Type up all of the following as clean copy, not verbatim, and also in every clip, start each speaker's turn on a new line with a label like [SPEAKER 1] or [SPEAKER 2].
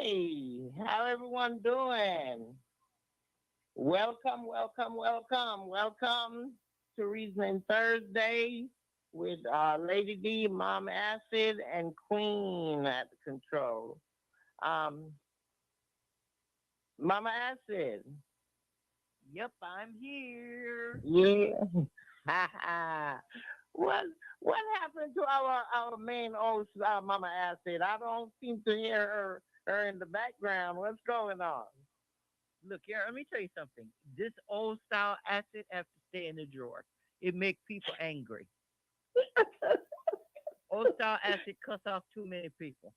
[SPEAKER 1] Hey, how everyone doing? Welcome, welcome, welcome, welcome to Reasoning Thursday with Lady D, Mom Acid, and Queen at the control. Um, Mama Acid,
[SPEAKER 2] Yep, I'm here.
[SPEAKER 1] yeah. what what happened to our main host, Mama Acid? I don't seem to hear her in the background. What's going on?
[SPEAKER 2] Look here, let me tell you something. This old style acid has to stay in the drawer. It makes people angry. Old style acid cuts off too many people.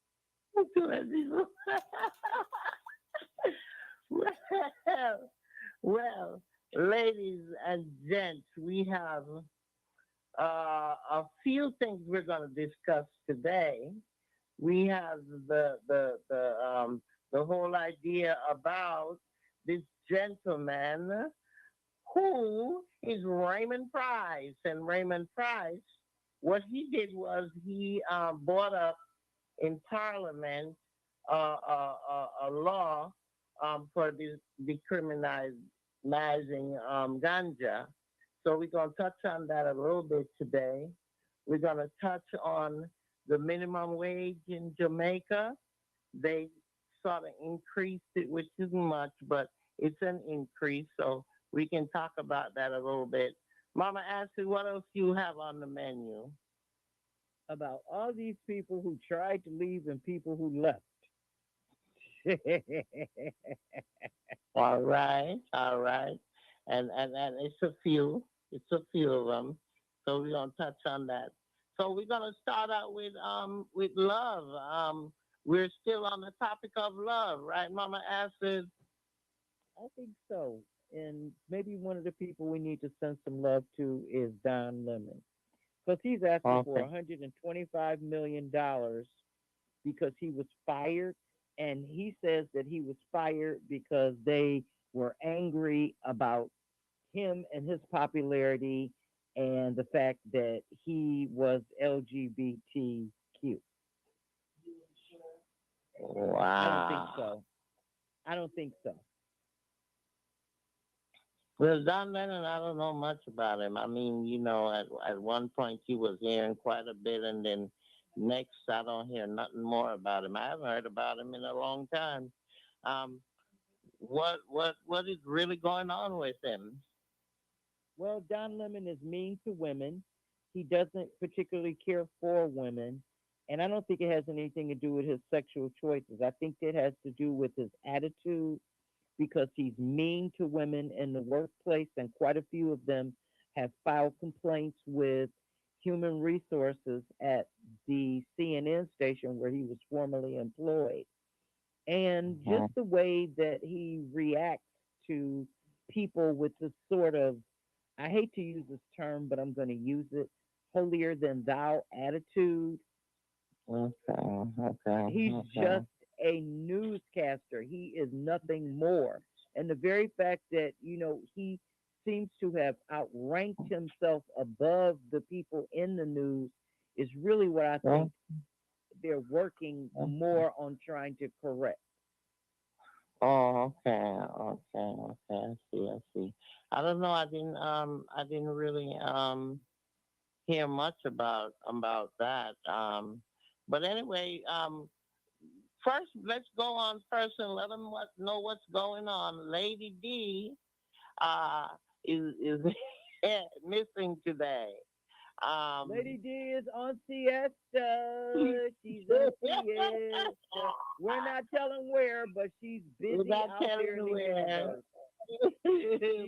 [SPEAKER 1] well, well, ladies and gents, we have a few things we're going to discuss today. We have the whole idea about this gentleman who is Raymond Price, and Raymond Price. What he did was he brought up in Parliament a law for decriminalizing ganja. So we're going to touch on that a little bit today. We're going to touch on the minimum wage in Jamaica. They sort of increased it, which isn't much, but it's an increase. So we can talk about that a little bit. Mama Ashley, what else do you have on the menu?
[SPEAKER 2] About all these people who tried to leave and people who left.
[SPEAKER 1] All right, all right. And it's a few. It's a few of them. So we're gonna touch on that. So we're gonna start out with love. We're still on the topic of love, right, Mama Acid?
[SPEAKER 2] I think so. And maybe one of the people we need to send some love to is Don Lemon. Because he's asking for
[SPEAKER 1] Okay.
[SPEAKER 2] $125 million because he was fired. And he says that he was fired because they were angry about him and his popularity and the fact that he was LGBTQ. I don't think
[SPEAKER 1] Wow.
[SPEAKER 2] so. I don't think so.
[SPEAKER 1] Well, Don Lennon, I don't know much about him. I mean, at one point he was hearing quite a bit, and then next I don't hear nothing more about him. I haven't heard about him in a long time. Um, what is really going on with him?
[SPEAKER 2] Well, Don Lemon is mean to women. He doesn't particularly care for women. And I don't think it has anything to do with his sexual choices. I think it has to do with his attitude because he's mean to women in the workplace, and quite a few of them have filed complaints with human resources at the CNN station where he was formerly employed. And just
[SPEAKER 1] Mhm.
[SPEAKER 2] the way that he reacts to people with this sort of, I hate to use this term, but I'm going to use it, holier than thou attitude.
[SPEAKER 1] Okay, okay,
[SPEAKER 2] He's
[SPEAKER 1] okay.
[SPEAKER 2] just a newscaster. He is nothing more. And the very fact that, he seems to have outranked himself above the people in the news is really what I
[SPEAKER 1] Well,
[SPEAKER 2] think they're working
[SPEAKER 1] okay.
[SPEAKER 2] more on trying to correct.
[SPEAKER 1] Oh, okay, okay, okay. I see, I see. I don't know. I didn't really hear much about that. But anyway, first let's go on first and let them know what's going on. Lady D uh, is missing today. Um,
[SPEAKER 2] Lady D is on siesta. She's on siesta. We're not telling where, but she's
[SPEAKER 1] we're
[SPEAKER 2] busy
[SPEAKER 1] not
[SPEAKER 2] out there in
[SPEAKER 1] telling
[SPEAKER 2] the
[SPEAKER 1] where,
[SPEAKER 2] universe.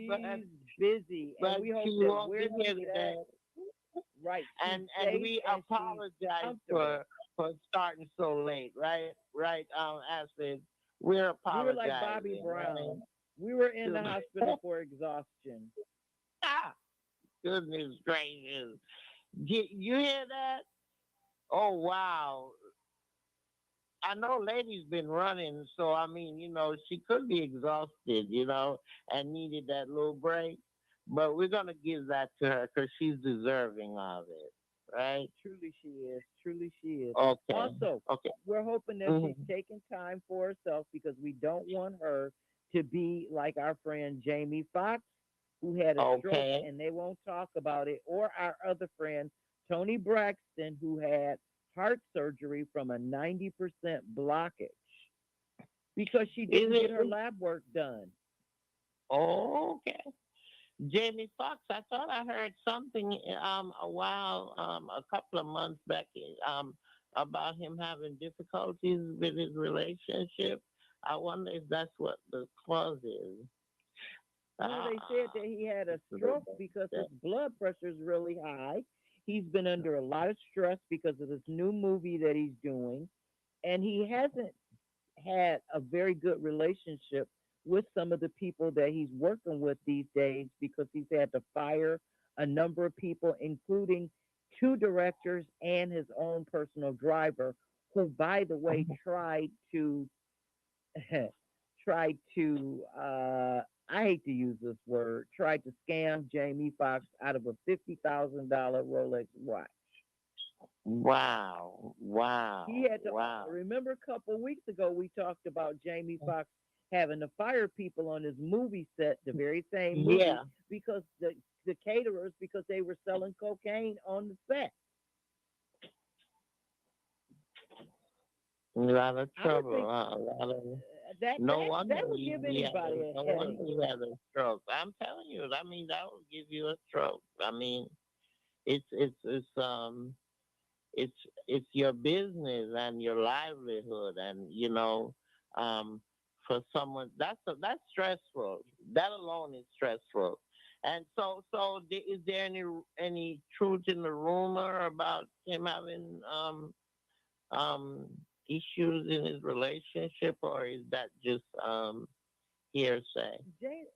[SPEAKER 1] but
[SPEAKER 2] She's busy, and
[SPEAKER 1] but
[SPEAKER 2] we hope
[SPEAKER 1] she
[SPEAKER 2] that
[SPEAKER 1] won't
[SPEAKER 2] where
[SPEAKER 1] be here
[SPEAKER 2] she's
[SPEAKER 1] today.
[SPEAKER 2] at, right, she's
[SPEAKER 1] And
[SPEAKER 2] safe
[SPEAKER 1] we
[SPEAKER 2] and she's
[SPEAKER 1] apologize
[SPEAKER 2] comfortable.
[SPEAKER 1] for starting so late, right? Right, Ashley. We're
[SPEAKER 2] We were like Bobby
[SPEAKER 1] apologizing,
[SPEAKER 2] Brown. We were in the
[SPEAKER 1] right?
[SPEAKER 2] hospital for exhaustion.
[SPEAKER 1] Ah, goodness gracious. You hear that? Oh wow. I know lady's been running, so I mean, she could be exhausted, and needed that little break. But we're gonna give that to her because she's deserving of it, right?
[SPEAKER 2] Truly she is. Truly she is.
[SPEAKER 1] Okay,
[SPEAKER 2] Also,
[SPEAKER 1] okay.
[SPEAKER 2] we're hoping that she's
[SPEAKER 1] Hmm.
[SPEAKER 2] taking time for herself because we don't want her to be like our friend Jamie Foxx, who had a stroke
[SPEAKER 1] Okay.
[SPEAKER 2] and they won't talk about it, or our other friend Tony Braxton, who had heart surgery from a 90% blockage because she
[SPEAKER 1] Is
[SPEAKER 2] didn't get her
[SPEAKER 1] it?
[SPEAKER 2] lab work done.
[SPEAKER 1] Okay. Jamie Foxx, I thought I heard something a couple of months back about him having difficulties with his relationship. I wonder if that's what the cause is.
[SPEAKER 2] Well, they said
[SPEAKER 1] Ah,
[SPEAKER 2] that he had a
[SPEAKER 1] it's a little
[SPEAKER 2] stroke because his
[SPEAKER 1] bit
[SPEAKER 2] blood pressure is really high. He's been under a lot of stress because of this new movie that he's doing, and he hasn't had a very good relationship with some of the people that he's working with these days because he's had to fire a number of people, including two directors and his own personal driver, who, by the way, tried to tried to I hate to use this word, tried to scam Jamie Foxx out of a $50,000 Rolex watch.
[SPEAKER 1] wow,
[SPEAKER 2] He
[SPEAKER 1] wow,
[SPEAKER 2] had to
[SPEAKER 1] wow.
[SPEAKER 2] remember a couple of weeks ago we talked about Jamie Foxx having to fire people on his movie set, the very same movie,
[SPEAKER 1] Yeah,
[SPEAKER 2] because the caterers because they were selling cocaine on the set.
[SPEAKER 1] a lot of
[SPEAKER 2] I would
[SPEAKER 1] trouble.
[SPEAKER 2] think
[SPEAKER 1] A lot of
[SPEAKER 2] that
[SPEAKER 1] no
[SPEAKER 2] that
[SPEAKER 1] wonder
[SPEAKER 2] that would give
[SPEAKER 1] he had
[SPEAKER 2] anybody
[SPEAKER 1] no
[SPEAKER 2] a
[SPEAKER 1] wonder
[SPEAKER 2] headache.
[SPEAKER 1] he had a stroke. I'm telling you, I mean that will give you a stroke. I mean, it's it's it's your business and your livelihood, and um for someone that's stressful. That alone is stressful. And is there any truth in the rumor about him having um issues in his relationship, or is that just hearsay?
[SPEAKER 2] Ja-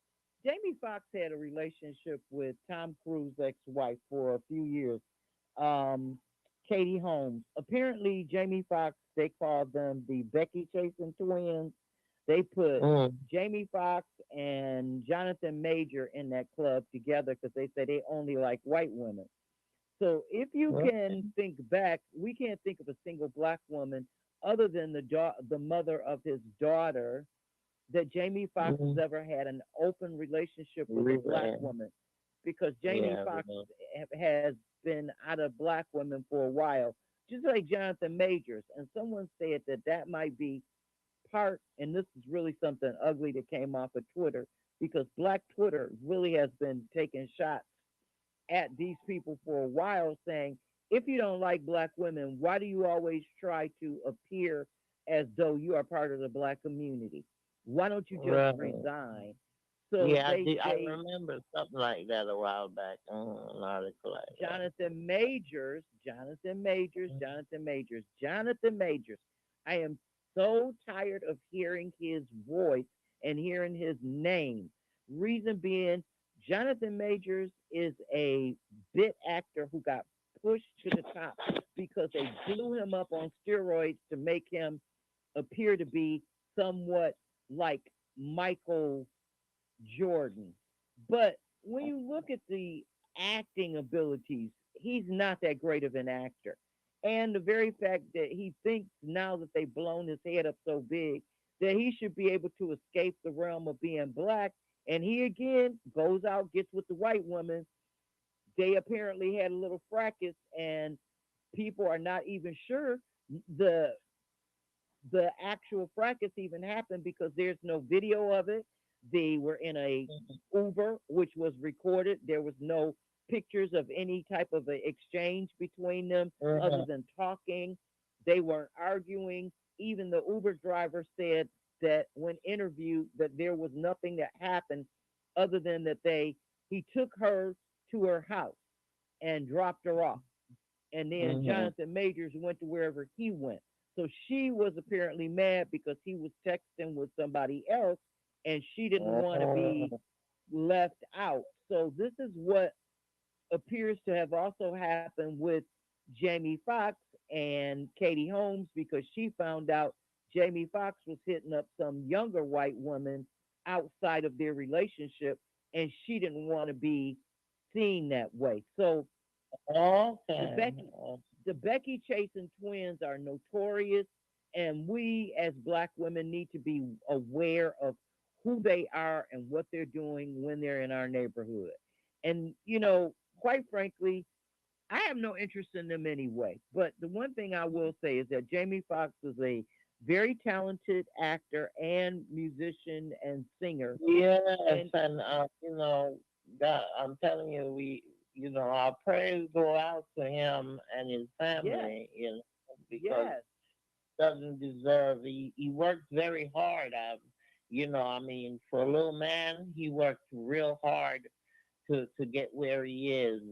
[SPEAKER 2] Jamie Foxx had a relationship with Tom Cruise's ex-wife for a few years, um, Katie Holmes. Apparently, Jamie Foxx, they called them the Becky Chasing twins. They put
[SPEAKER 1] Mm.
[SPEAKER 2] Jamie Foxx and Jonathan Major in that club together because they say they only like white women. So if you
[SPEAKER 1] Okay.
[SPEAKER 2] can think back, we can't think of a single black woman other than the mother of his daughter that Jamie Foxx has
[SPEAKER 1] Mm.
[SPEAKER 2] ever had an open relationship with a black
[SPEAKER 1] Really?
[SPEAKER 2] woman because Jamie
[SPEAKER 1] Yeah.
[SPEAKER 2] Foxx
[SPEAKER 1] Really.
[SPEAKER 2] has been out of black women for a while, just like Jonathan Majors. And someone said that that might be part, and this is really something ugly that came off of Twitter because Black Twitter really has been taking shots at these people for a while saying, if you don't like black women, why do you always try to appear as though you are part of the black community? Why don't you just
[SPEAKER 1] Right.
[SPEAKER 2] resign? So
[SPEAKER 1] Yeah,
[SPEAKER 2] they
[SPEAKER 1] I
[SPEAKER 2] say
[SPEAKER 1] remember something like that a while back. An article like that.
[SPEAKER 2] Jonathan Majors. I am so tired of hearing his voice and hearing his name. Reason being, Jonathan Majors is a bit actor who got pushed to the top because they blew him up on steroids to make him appear to be somewhat like Michael Jordan. But when you look at the acting abilities, he's not that great of an actor. And the very fact that he thinks now that they've blown his head up so big that he should be able to escape the realm of being black. And he again goes out, gets with the white woman. They apparently had a little fracas, and people are not even sure the the actual fracas even happened because there's no video of it. They were in a Uber, which was recorded. There was no pictures of any type of a exchange between them other
[SPEAKER 1] Mhm.
[SPEAKER 2] than talking. They weren't arguing. Even the Uber driver said that when interviewed that there was nothing that happened other than that he took her to her house and dropped her off, and then
[SPEAKER 1] Mhm.
[SPEAKER 2] Jonathan Majors went to wherever he went. So she was apparently mad because he was texting with somebody else and she didn't want to be
[SPEAKER 1] Oh.
[SPEAKER 2] left out. So this is what appears to have also happened with Jamie Foxx and Katie Holmes because she found out Jamie Foxx was hitting up some younger white woman outside of their relationship and she didn't want to be seen that way. So The
[SPEAKER 1] Okay.
[SPEAKER 2] Becky, the Becky chasing twins are notorious, and we as black women need to be aware of who they are and what they're doing when they're in our neighborhood. And quite frankly, I have no interest in them anyway. But the one thing I will say is that Jamie Foxx is a very talented actor and musician and singer.
[SPEAKER 1] Yes,
[SPEAKER 2] And
[SPEAKER 1] and that I'm telling you, our prayers go out to him and his
[SPEAKER 2] yes,
[SPEAKER 1] family, because
[SPEAKER 2] yes,
[SPEAKER 1] doesn't deserve. He worked very hard. I mean, for a little man, he worked real hard to get where he is.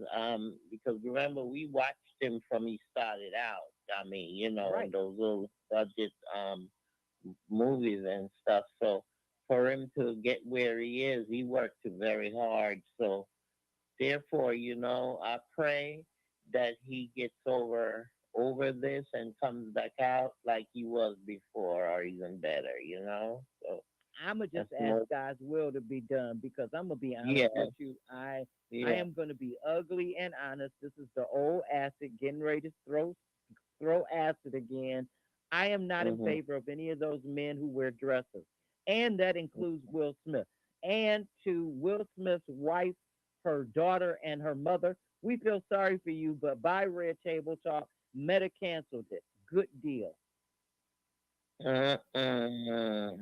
[SPEAKER 1] Because remember, we watched him from he started out. I mean, in
[SPEAKER 2] right.
[SPEAKER 1] those little budget movies and stuff. So for him to get where he is, he worked very hard. So therefore, I pray that he gets over this and comes back out like he was before, or even better. So
[SPEAKER 2] I'ma
[SPEAKER 1] that's
[SPEAKER 2] just
[SPEAKER 1] the
[SPEAKER 2] ask
[SPEAKER 1] most.
[SPEAKER 2] God's will to be done because I'm gonna be honest
[SPEAKER 1] Yeah,
[SPEAKER 2] with you. I
[SPEAKER 1] yeah.
[SPEAKER 2] am gonna be ugly and honest. This is the old acid getting ready to throw acid again. I am not in
[SPEAKER 1] Hmm.
[SPEAKER 2] favor of any of those men who wear dresses, and that includes Will Smith. And to Will Smith's wife, her daughter, and her mother, we feel sorry for you, but by Red Table Talk, Meta canceled it. Good deal.
[SPEAKER 1] Uh-uh.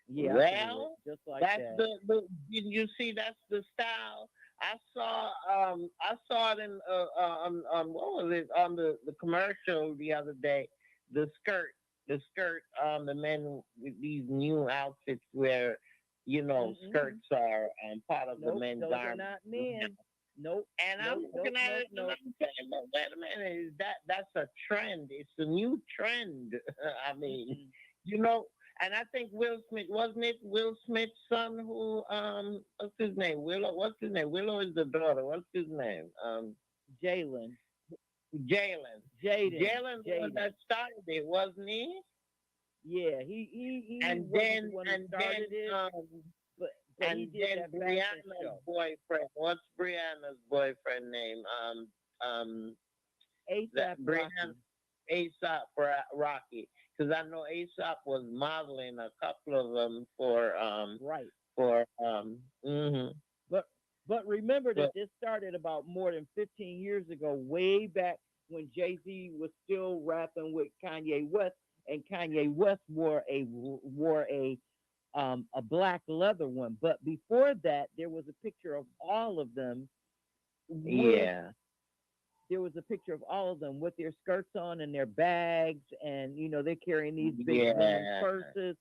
[SPEAKER 2] Yeah, I threw it
[SPEAKER 1] Well,
[SPEAKER 2] just like
[SPEAKER 1] that's
[SPEAKER 2] that.
[SPEAKER 1] the you see that's the style. I saw it in on what was it on the commercial the other day. The skirt, the men with these new outfits where
[SPEAKER 2] Mm-mm.
[SPEAKER 1] skirts are part of the
[SPEAKER 2] Nope,
[SPEAKER 1] men's
[SPEAKER 2] those are
[SPEAKER 1] garment.
[SPEAKER 2] not men. Nope,
[SPEAKER 1] And I'm
[SPEAKER 2] nope, nope,
[SPEAKER 1] looking at
[SPEAKER 2] nope,
[SPEAKER 1] it and
[SPEAKER 2] nope.
[SPEAKER 1] I'm saying, "But wait a minute, that's a trend? It's a new trend." I mean,
[SPEAKER 2] Mm-mm.
[SPEAKER 1] you know, and I think Will Smith wasn't it Will Smith's son who what's his name? Willow. What's his name? Willow is the daughter. What's his name?
[SPEAKER 2] Jalen,
[SPEAKER 1] Jalen.
[SPEAKER 2] Jaden,
[SPEAKER 1] Jalen the one
[SPEAKER 2] Jaden.
[SPEAKER 1] that started it, wasn't he?
[SPEAKER 2] Yeah, he
[SPEAKER 1] And
[SPEAKER 2] wasn't the
[SPEAKER 1] then
[SPEAKER 2] one who
[SPEAKER 1] and then
[SPEAKER 2] started it, but he
[SPEAKER 1] and
[SPEAKER 2] did
[SPEAKER 1] then
[SPEAKER 2] that fashion
[SPEAKER 1] Brianna's
[SPEAKER 2] show.
[SPEAKER 1] boyfriend. What's Brianna's boyfriend name? Um that
[SPEAKER 2] ASAP
[SPEAKER 1] Brianna
[SPEAKER 2] Rocky.
[SPEAKER 1] Aesop Rocky, because I know Aesop was modeling a couple of them
[SPEAKER 2] Right.
[SPEAKER 1] for hmm
[SPEAKER 2] But remember that
[SPEAKER 1] but
[SPEAKER 2] this started about more than 15 years ago, way back when Jay Z was still rapping with Kanye West, and Kanye West wore a black leather one. But before that, there was a picture of all of them with
[SPEAKER 1] yeah,
[SPEAKER 2] their skirts on and their bags, and they're carrying these big women's
[SPEAKER 1] yeah,
[SPEAKER 2] purses.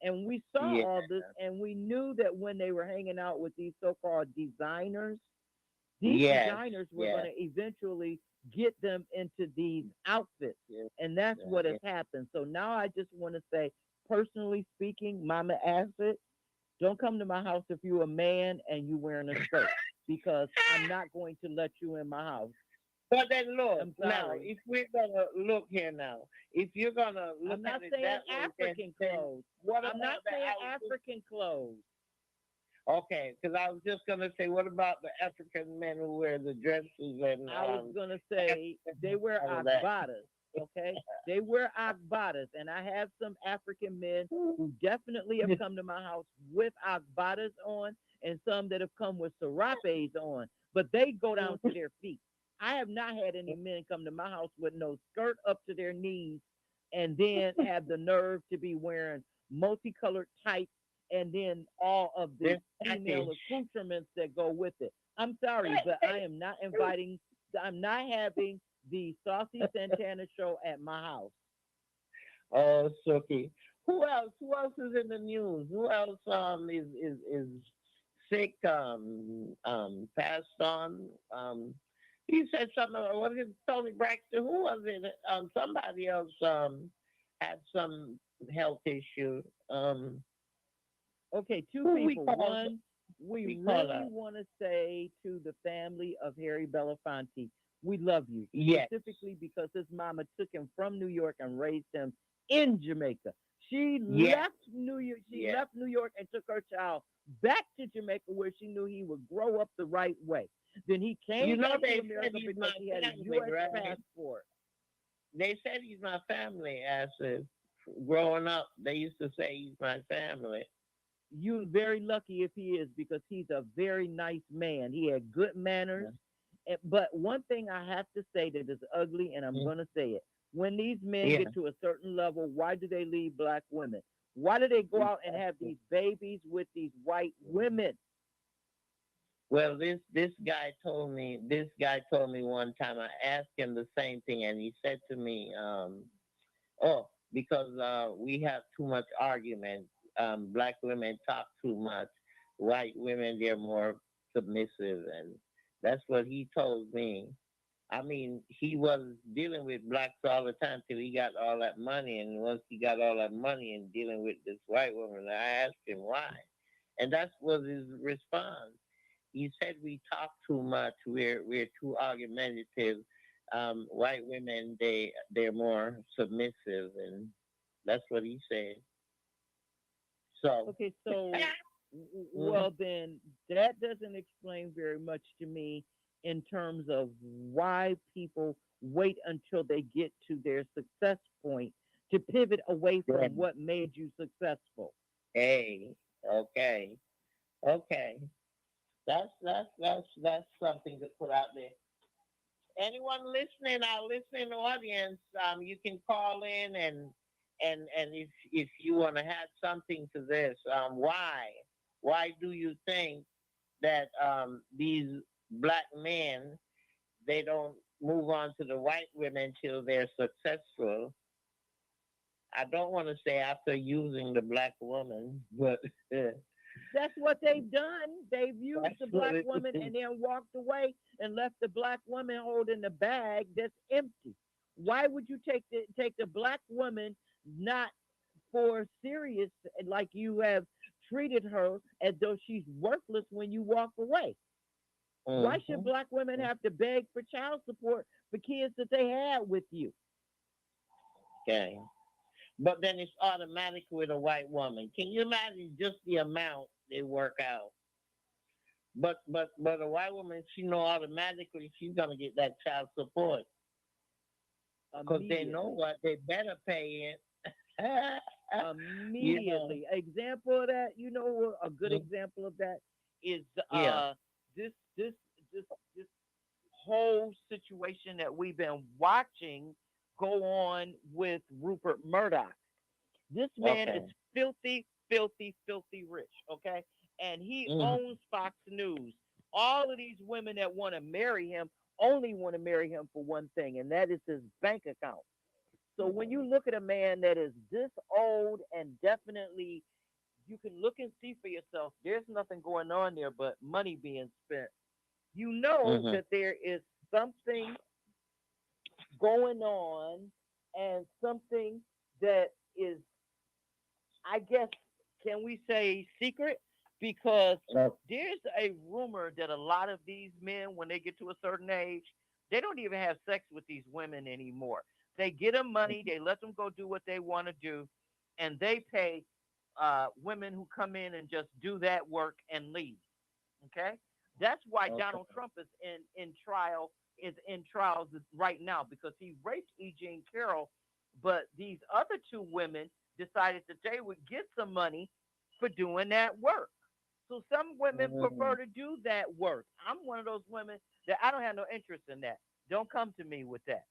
[SPEAKER 2] And we saw
[SPEAKER 1] yeah,
[SPEAKER 2] all this, and we knew that when they were hanging out with these so-called designers, these
[SPEAKER 1] yes,
[SPEAKER 2] designers were going
[SPEAKER 1] yes,
[SPEAKER 2] to eventually get them into these outfits.
[SPEAKER 1] yes,
[SPEAKER 2] And that's what has
[SPEAKER 1] yes.
[SPEAKER 2] happened. So now I just want to say, personally speaking, Mama Acid, don't come to my house if you're a man and you wearing a skirt, because I'm not going to let you in my house.
[SPEAKER 1] But then look
[SPEAKER 2] I'm
[SPEAKER 1] now,
[SPEAKER 2] sorry.
[SPEAKER 1] if we're gonna look here now, if you're gonna look
[SPEAKER 2] I'm
[SPEAKER 1] at
[SPEAKER 2] not
[SPEAKER 1] it
[SPEAKER 2] saying
[SPEAKER 1] that way,
[SPEAKER 2] African
[SPEAKER 1] then
[SPEAKER 2] clothes.
[SPEAKER 1] what
[SPEAKER 2] I'm not
[SPEAKER 1] about the
[SPEAKER 2] saying
[SPEAKER 1] outfit?
[SPEAKER 2] African clothes.
[SPEAKER 1] Okay, because I was just gonna say, what about the African men who wear the dresses and
[SPEAKER 2] I was gonna say they wear
[SPEAKER 1] all of that?
[SPEAKER 2] akbatas. Okay, they wear akbatas, and I have some African men who definitely have come to my house with akbatas on, and some that have come with serapes on, but they go down to their feet. I have not had any men come to my house with no skirt up to their knees, and then have the nerve to be wearing multicolored tights, and then all of the
[SPEAKER 1] This
[SPEAKER 2] female
[SPEAKER 1] package.
[SPEAKER 2] accoutrements that go with it. I'm sorry, but I am not inviting. I'm not having the Saucy Santana show at my house.
[SPEAKER 1] Oh, Suki. Who else? Who else is in the news? Who else is sick? Passed on. He said something. What is it? Tony Braxton? Who was it? Somebody else had some health issue.
[SPEAKER 2] Okay, two
[SPEAKER 1] Who we
[SPEAKER 2] people.
[SPEAKER 1] call?
[SPEAKER 2] One, we
[SPEAKER 1] We call
[SPEAKER 2] really
[SPEAKER 1] her.
[SPEAKER 2] want to say to the family of Harry Belafonte, we love you,
[SPEAKER 1] Yes.
[SPEAKER 2] specifically because his mama took him from New York and raised him in Jamaica. She
[SPEAKER 1] Yes,
[SPEAKER 2] left New York. She
[SPEAKER 1] yes.
[SPEAKER 2] left New York and took her child back to Jamaica, where she knew he would grow up the right way. Then he
[SPEAKER 1] You
[SPEAKER 2] came
[SPEAKER 1] know
[SPEAKER 2] back to
[SPEAKER 1] they said
[SPEAKER 2] America
[SPEAKER 1] he's
[SPEAKER 2] because
[SPEAKER 1] my
[SPEAKER 2] he had a
[SPEAKER 1] family,
[SPEAKER 2] U.S.
[SPEAKER 1] right?
[SPEAKER 2] passport.
[SPEAKER 1] They said he's my family. As if growing up, they used to say he's my family.
[SPEAKER 2] You're very lucky if he is, because he's a very nice man. He had good manners. But one thing I have to say that is ugly, and I'm
[SPEAKER 1] Mm,
[SPEAKER 2] going to say it: when these men
[SPEAKER 1] yeah.
[SPEAKER 2] get to a certain level, why do they leave black women? Why do they go out and have these babies with these white women?
[SPEAKER 1] Well, this guy told me one time. I asked him the same thing, and he said to me, "Oh, because we have too much argument. Black women talk too much. White women they're more submissive, and that's what he told me. I mean, he was dealing with blacks all the time till he got all that money, and once he got all that money and dealing with this white woman, I asked him why, and that was his response. He said we talk too much. We're too argumentative. White women they're more submissive, and that's what he said. So,
[SPEAKER 2] Okay, so
[SPEAKER 1] mhm,
[SPEAKER 2] well then that doesn't explain very much to me in terms of why people wait until they get to their success point to pivot away
[SPEAKER 1] yeah.
[SPEAKER 2] from what made you successful.
[SPEAKER 1] Hey, okay, okay. That's something to put out there. Anyone listening, our listening audience, you can call in and if you want to add something to this, why do you think that these black men they don't move on to the white women till they're successful? I don't want to say after using the black woman, but
[SPEAKER 2] That's what they've done. They've used
[SPEAKER 1] that's
[SPEAKER 2] the
[SPEAKER 1] what
[SPEAKER 2] black
[SPEAKER 1] it
[SPEAKER 2] woman
[SPEAKER 1] is.
[SPEAKER 2] and then walked away and left the black woman holding the bag that's empty. Why would you take the black woman not for serious, like you have treated her as though she's worthless when you walk away? Why should
[SPEAKER 1] Mhm.
[SPEAKER 2] black women have to beg for child support for kids that they had with you?
[SPEAKER 1] Okay. But then it's automatic with a white woman. Can you imagine just the amount they work out? But a white woman, she know automatically she's gonna get that child support because they know
[SPEAKER 2] Immediately.
[SPEAKER 1] what they better pay it. you know.
[SPEAKER 2] Immediately. Example of that, a good
[SPEAKER 1] Mhm.
[SPEAKER 2] example of that is
[SPEAKER 1] Yeah.
[SPEAKER 2] this this this this whole situation that we've been watching go on with Rupert Murdoch. This man is
[SPEAKER 1] Okay.
[SPEAKER 2] filthy, filthy, filthy rich, okay? And he
[SPEAKER 1] Hmm.
[SPEAKER 2] owns Fox News. All of these women that want to marry him only want to marry him for one thing, and that is his bank account. So when you look at a man that is this old and definitely you can look and see for yourself, there's nothing going on there but money being spent. You know
[SPEAKER 1] Hmm.
[SPEAKER 2] that there is something going on and something that is, I guess, can we say secret? Because there's a rumor that a lot of these men, when they get to a certain age, they don't even have sex with these women anymore. They get them money, they let them go do what they want to do, and they pay women who come in and just do that work and leave. Okay, that's why
[SPEAKER 1] Okay.
[SPEAKER 2] Donald Trump is in trials right now because he raped E. Jean Carroll, but these other two women decided that they would get some money for doing that work. So some women
[SPEAKER 1] Hmm.
[SPEAKER 2] prefer to do that work. I'm one of those women that I don't have no interest in that. Don't come to me with that.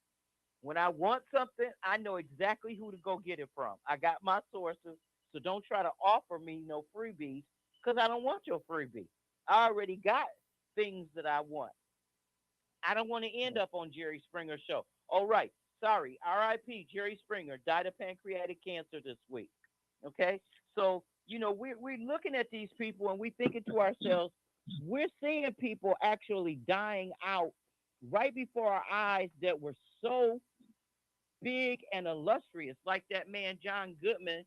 [SPEAKER 2] When I want something, I know exactly who to go get it from. I got my sources, so don't try to offer me no freebies because I don't want your freebie. I already got things that I want. I don't want to end up on Jerry Springer's show. All right, sorry, R.I.P. Jerry Springer died of pancreatic cancer this week. Okay, so we're looking at these people and we're thinking to ourselves, we're seeing people actually dying out right before our eyes that were so big and illustrious, like that man John Goodman,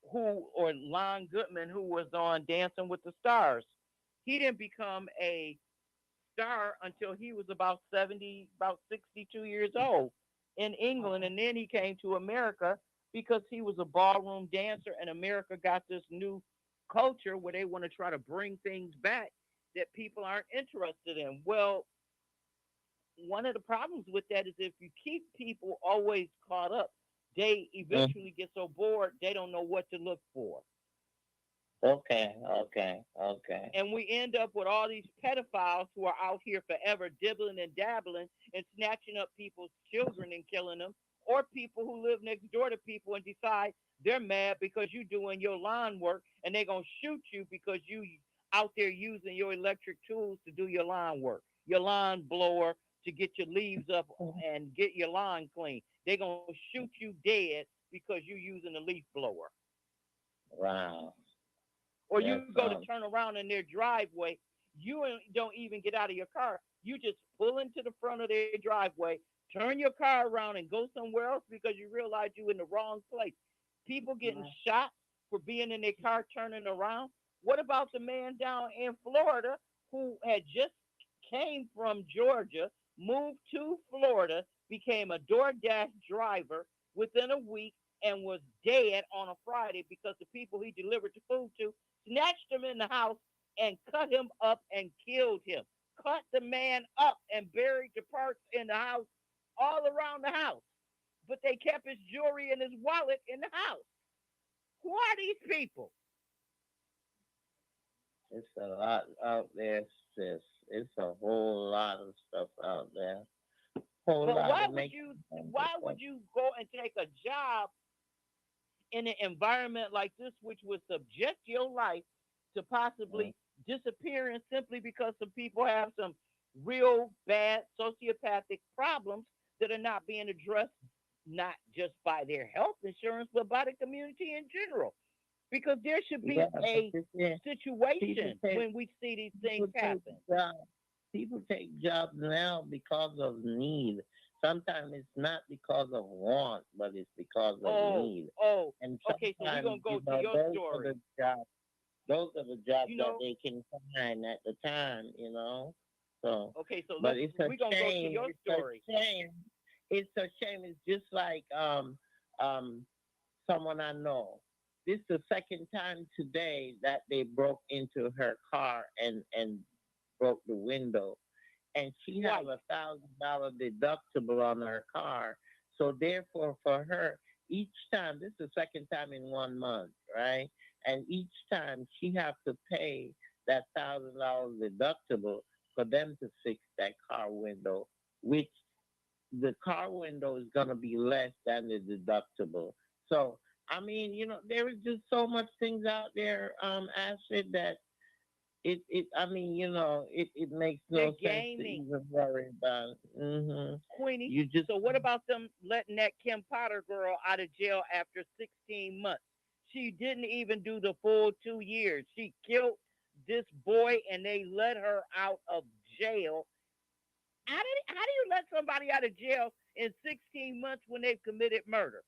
[SPEAKER 2] or Lon Goodman, who was on Dancing with the Stars. He didn't become a star until he was about 70, about 62 years old in England, and then he came to America because he was a ballroom dancer, and America got this new culture where they want to try to bring things back that people aren't interested in. Well, one of the problems with that is if you keep people always caught up, they
[SPEAKER 1] Mm.
[SPEAKER 2] eventually get so bored they don't know what to look for.
[SPEAKER 1] Okay, okay, okay.
[SPEAKER 2] And we end up with all these pedophiles who are out here forever dibbling and dabbling and snatching up people's children and killing them, or people who live next door to people and decide they're mad because you're doing your lawn work and they're going to shoot you because you out there using your electric tools to do your lawn work, your lawn blower to get your leaves up and get your lawn clean. They're going to shoot you dead because you're using a leaf blower.
[SPEAKER 1] Wow,
[SPEAKER 2] Or you
[SPEAKER 1] that
[SPEAKER 2] go to
[SPEAKER 1] sounds.
[SPEAKER 2] turn around in their driveway, you don't even get out of your car. You just pull into the front of their driveway, turn your car around, and go somewhere else because you realize you're in the wrong place. People getting shot for being in their car turning around. What about the man down in Florida who had just came from Georgia, moved to Florida, became a DoorDash driver within a week, and was dead on a Friday because the people he delivered the food to snatched him in the house and cut him up and killed him. Cut the man up and buried the parts in the house all around the house. But they kept his jewelry and his wallet in the house. Who are these people?
[SPEAKER 1] It's a lot out there, sis. It's a whole lot of stuff out there. Whole
[SPEAKER 2] But
[SPEAKER 1] lot
[SPEAKER 2] why
[SPEAKER 1] of
[SPEAKER 2] would
[SPEAKER 1] making
[SPEAKER 2] you
[SPEAKER 1] sense of
[SPEAKER 2] why
[SPEAKER 1] stuff.
[SPEAKER 2] would you go and take a job in an environment like this, which would subject your life to
[SPEAKER 1] Mm.
[SPEAKER 2] possibly disappearing simply because some people have some real bad sociopathic problems that are not being addressed, not just by their health insurance, but by the community in general. Because there should
[SPEAKER 1] Yeah,
[SPEAKER 2] be
[SPEAKER 1] but
[SPEAKER 2] a
[SPEAKER 1] this is, people
[SPEAKER 2] situation
[SPEAKER 1] take
[SPEAKER 2] when we see these things
[SPEAKER 1] people take
[SPEAKER 2] happen.
[SPEAKER 1] jobs. People take jobs now because of need. Sometimes it's not because of want, but it's because of
[SPEAKER 2] Oh,
[SPEAKER 1] need.
[SPEAKER 2] oh,
[SPEAKER 1] And
[SPEAKER 2] okay, so we're
[SPEAKER 1] sometimes,
[SPEAKER 2] going to go to your
[SPEAKER 1] those are the
[SPEAKER 2] story.
[SPEAKER 1] jobs. Those are the jobs
[SPEAKER 2] You
[SPEAKER 1] that
[SPEAKER 2] know,
[SPEAKER 1] they can find at the time. You know. So,
[SPEAKER 2] okay, so
[SPEAKER 1] but it's a
[SPEAKER 2] we're going to go to
[SPEAKER 1] shame.
[SPEAKER 2] your
[SPEAKER 1] It's a
[SPEAKER 2] story.
[SPEAKER 1] shame. It's a shame. It's just like um someone I know. This is the second time today that they broke into her car and broke the window, and she have
[SPEAKER 2] White.
[SPEAKER 1] $1,000 deductible on her car. So therefore, for her, each time, this is the second time in 1 month, right? And each time she have to pay that $1,000 deductible for them to fix that car window, which the car window is going to be less than the deductible. So, I mean, there is just so much things out there, Astrid, that I mean, it makes
[SPEAKER 2] They're
[SPEAKER 1] no sense to
[SPEAKER 2] gaming,
[SPEAKER 1] even worry about it.
[SPEAKER 2] Queenie.
[SPEAKER 1] You just,
[SPEAKER 2] So what about them letting that Kim Potter girl out of jail after 16 months? She didn't even do the full 2 years. She killed this boy and they let her out of jail. How do you let somebody out of jail in 16 months when they've committed murder?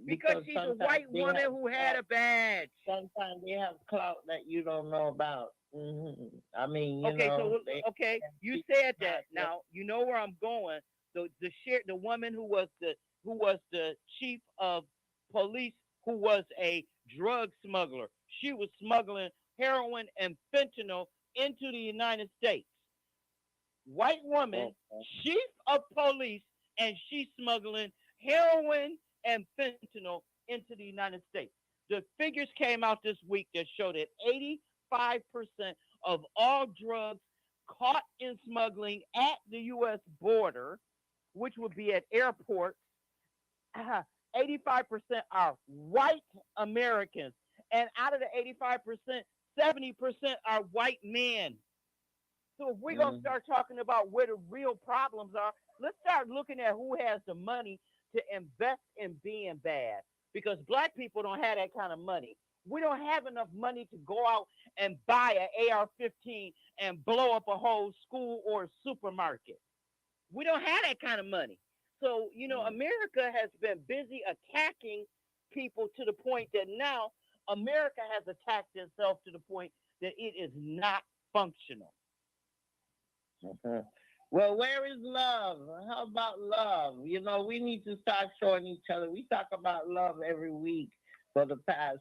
[SPEAKER 2] Because
[SPEAKER 1] because
[SPEAKER 2] she's a
[SPEAKER 1] sometimes
[SPEAKER 2] white
[SPEAKER 1] they
[SPEAKER 2] woman
[SPEAKER 1] have
[SPEAKER 2] who had
[SPEAKER 1] clout.
[SPEAKER 2] a badge.
[SPEAKER 1] Sometimes they have clout that you don't know about. I mean,
[SPEAKER 2] Okay, so
[SPEAKER 1] they
[SPEAKER 2] okay, you
[SPEAKER 1] keep
[SPEAKER 2] said that.
[SPEAKER 1] hiding.
[SPEAKER 2] Now you know where I'm going. The woman who was the chief of police, who was a drug smuggler. She was smuggling heroin and fentanyl into the United States. White woman,
[SPEAKER 1] Okay.
[SPEAKER 2] chief of police, and she's smuggling heroin and fentanyl into the United States. The figures came out this week that showed that 85% of all drugs caught in smuggling at the U.S. border, which would be at airports, 85% are white Americans. And out of the 85%, 70% are white men. So if we're gonna
[SPEAKER 1] Mm.
[SPEAKER 2] start talking about where the real problems are, let's start looking at who has the money to invest in being bad. Because black people don't have that kind of money. We don't have enough money to go out and buy an AR-15 and blow up a whole school or supermarket. We don't have that kind of money. So,
[SPEAKER 1] Mm.
[SPEAKER 2] America has been busy attacking people to the point that now America has attacked itself to the point that it is not functional.
[SPEAKER 1] Mhm. Well, where is love? How about love? You know, we need to start showing each other. We talk about love every week for the past,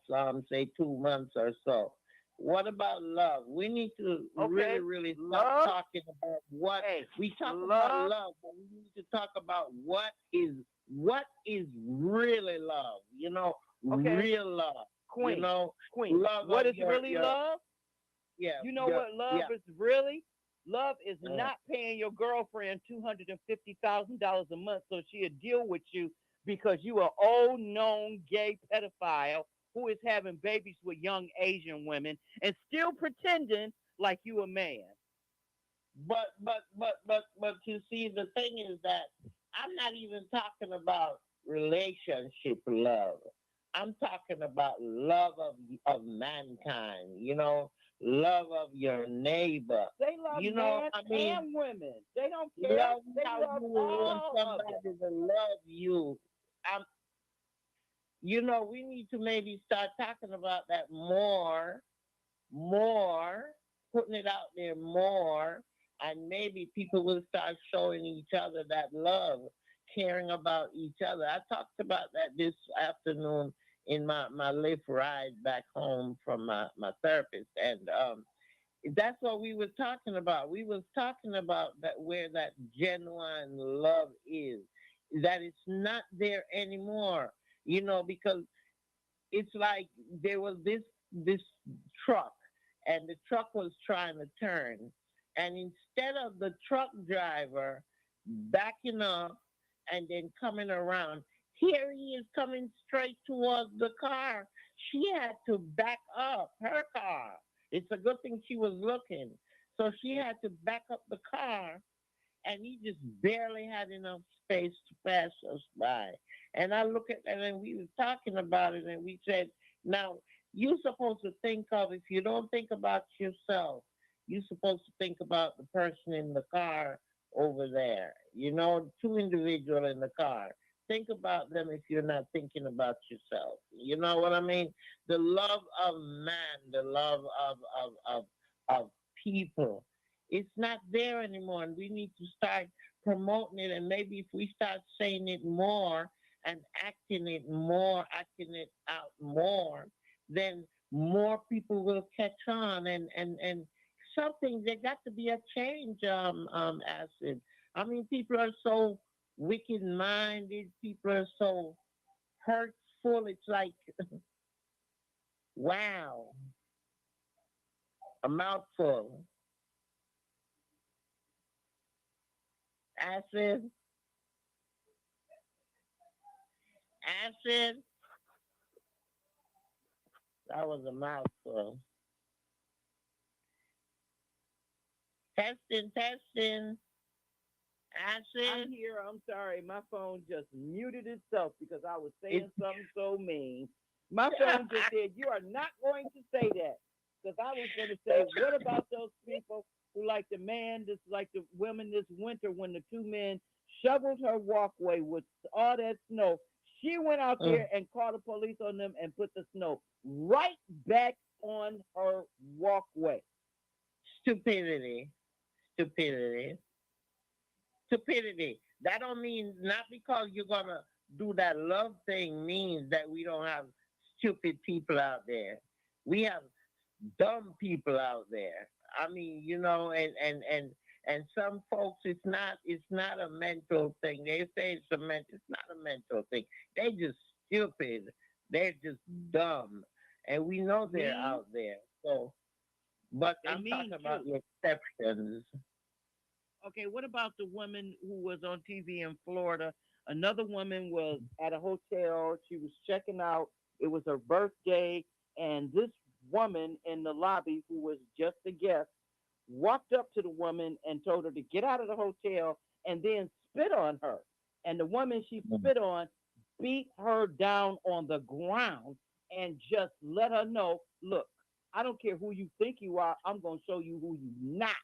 [SPEAKER 1] say, 2 months or so. What about love? We need to really,
[SPEAKER 2] Okay,
[SPEAKER 1] really start
[SPEAKER 2] love.
[SPEAKER 1] talking about what
[SPEAKER 2] Hey,
[SPEAKER 1] we talk about
[SPEAKER 2] love.
[SPEAKER 1] love, but we need to talk about what is really love. You know,
[SPEAKER 2] Okay,
[SPEAKER 1] real love. You
[SPEAKER 2] Queen,
[SPEAKER 1] know,
[SPEAKER 2] Queen.
[SPEAKER 1] love
[SPEAKER 2] What
[SPEAKER 1] of
[SPEAKER 2] is really
[SPEAKER 1] your
[SPEAKER 2] love?
[SPEAKER 1] yeah
[SPEAKER 2] You know
[SPEAKER 1] your
[SPEAKER 2] what love
[SPEAKER 1] yeah.
[SPEAKER 2] is really? Love is
[SPEAKER 1] Uh,
[SPEAKER 2] not paying your girlfriend $250,000 a month so she'll deal with you because you are old known gay pedophile who is having babies with young Asian women and still pretending like you a man.
[SPEAKER 1] but you see, the thing is that I'm not even talking about relationship love. I'm talking about love of mankind. You know, love of your neighbor.
[SPEAKER 2] They love
[SPEAKER 1] You know,
[SPEAKER 2] men
[SPEAKER 1] I mean,
[SPEAKER 2] and women. They don't care.
[SPEAKER 1] love
[SPEAKER 2] They
[SPEAKER 1] how
[SPEAKER 2] love
[SPEAKER 1] you will want
[SPEAKER 2] all of
[SPEAKER 1] somebody
[SPEAKER 2] them.
[SPEAKER 1] to love you. Um, you know, we need to maybe start talking about that more, putting it out there more, and maybe people will start showing each other that love, caring about each other. I talked about that this afternoon in my lift ride back home from my therapist, and that's what we were talking about. We was talking about that where that genuine love is, that it's not there anymore. You know, because it's like there was this truck, and the truck was trying to turn, and instead of the truck driver backing up and then coming around, here he is coming straight towards the car. She had to back up her car. It's a good thing she was looking, so she had to back up the car, and he just barely had enough space to pass us by. And I look at that, and we was talking about it, and we said, now you're supposed to think of, if you don't think about yourself, you're supposed to think about the person in the car over there. You know, two individual in the car. Think about them if you're not thinking about yourself. You know what I mean? The love of man, the love of people, it's not there anymore, and we need to start promoting it. And maybe if we start saying it more and acting it more, acting it out more, then more people will catch on. And something, there got to be a change. Acid. I mean, people are so wicked minded. People are so hurtful. It's like, wow, a mouthful. Acid, acid. That was a mouthful. Testing, testing.
[SPEAKER 2] I'm
[SPEAKER 1] Acid.
[SPEAKER 2] here. I'm sorry. My phone just muted itself because I was
[SPEAKER 1] It's
[SPEAKER 2] saying something so mean. My phone just said, "You are not going to say that." Because I was going to say, what about those people who like the man, this like the women this winter when the two men shoveled her walkway with all that snow? She went out there and called the police on them and put the snow right back on her walkway.
[SPEAKER 1] stupidity. Stupidity. Stupidity. That don't mean, not because you're gonna do that love thing means that we don't have stupid people out there. We have dumb people out there. I mean, you know, and some folks, it's not a mental thing. They say it's not a mental thing. They just stupid. They're just dumb, and we know they're
[SPEAKER 2] Mean,
[SPEAKER 1] out there. So, but
[SPEAKER 2] they
[SPEAKER 1] I'm
[SPEAKER 2] mean
[SPEAKER 1] talking about
[SPEAKER 2] too.
[SPEAKER 1] the exceptions.
[SPEAKER 2] Okay, what about the woman who was on TV in Florida? Another woman was at a hotel. She was checking out. It was her birthday, and this woman in the lobby, who was just a guest, walked up to the woman and told her to get out of the hotel and then spit on her. And the woman she spit on beat her down on the ground and just let her know, look, I don't care who you think you are, I'm going to show you who you not.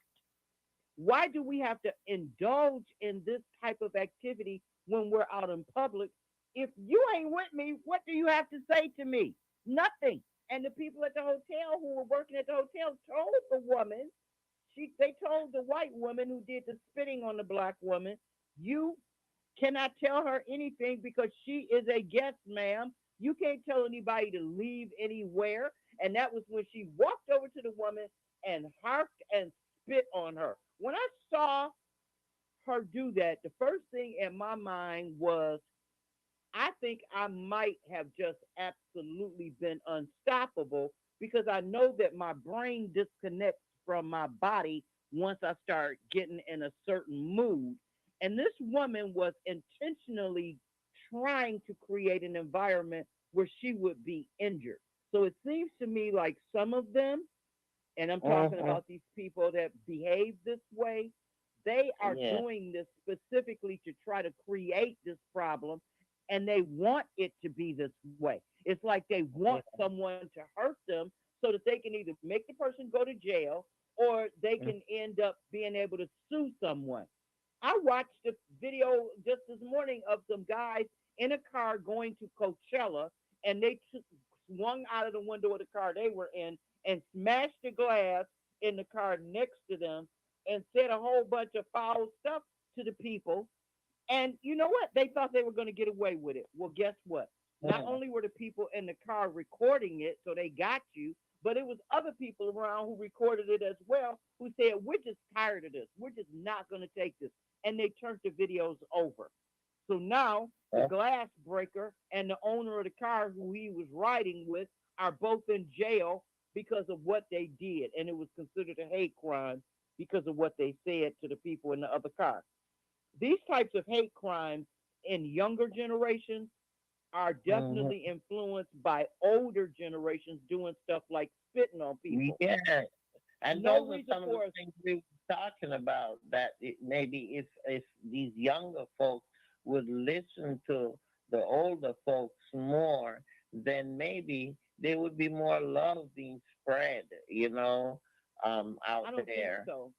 [SPEAKER 2] Why do we have to indulge in this type of activity when we're out in public? If you ain't with me, what do you have to say to me? Nothing. And the people at the hotel who were working at the hotel told the woman They told the white woman who did the spitting on the black woman, you cannot tell her anything because she is a guest, ma'am. You can't tell anybody to leave anywhere. And that was when she walked over to the woman and harked and spit on her. When I saw her do that, the first thing in my mind was, I think I might have just absolutely been unstoppable because I know that my brain disconnects from my body once I start getting in a certain mood. And this woman was intentionally trying to create an environment where she would be injured. So it seems to me like some of them, and I'm talking
[SPEAKER 1] Mm-hmm.
[SPEAKER 2] about these people that behave this way, they are
[SPEAKER 1] Yeah.
[SPEAKER 2] doing this specifically to try to create this problem, and they want it to be this way. It's like they want
[SPEAKER 1] Yeah.
[SPEAKER 2] someone to hurt them so that they can either make the person go to jail or they
[SPEAKER 1] Mm.
[SPEAKER 2] can end up being able to sue someone. I watched a video just this morning of some guys in a car going to Coachella, and they swung out of the window of the car they were in and smashed the glass in the car next to them and said a whole bunch of foul stuff to the people. And you know what? They thought they were going to get away with it. Well, guess what? Not
[SPEAKER 1] Mm.
[SPEAKER 2] only were the people in the car recording it, so they got you, but it was other people around who recorded it as well who said, we're just tired of this. We're just not going to take this. And they turned the videos over. So now the
[SPEAKER 1] Uh,
[SPEAKER 2] glass breaker and the owner of the car who he was riding with are both in jail because of what they did. And it was considered a hate crime because of what they said to the people in the other car. These types of hate crimes in younger generations are
[SPEAKER 1] mhm.
[SPEAKER 2] definitely influenced by older generations doing stuff like spitting on people.
[SPEAKER 1] Yeah. And
[SPEAKER 2] No
[SPEAKER 1] those are
[SPEAKER 2] reason
[SPEAKER 1] some of the
[SPEAKER 2] for us.
[SPEAKER 1] things we were talking about. That maybe if these younger folks would listen to the older folks more, then maybe there would be more love being spread. Out
[SPEAKER 2] I don't think
[SPEAKER 1] there.
[SPEAKER 2] so.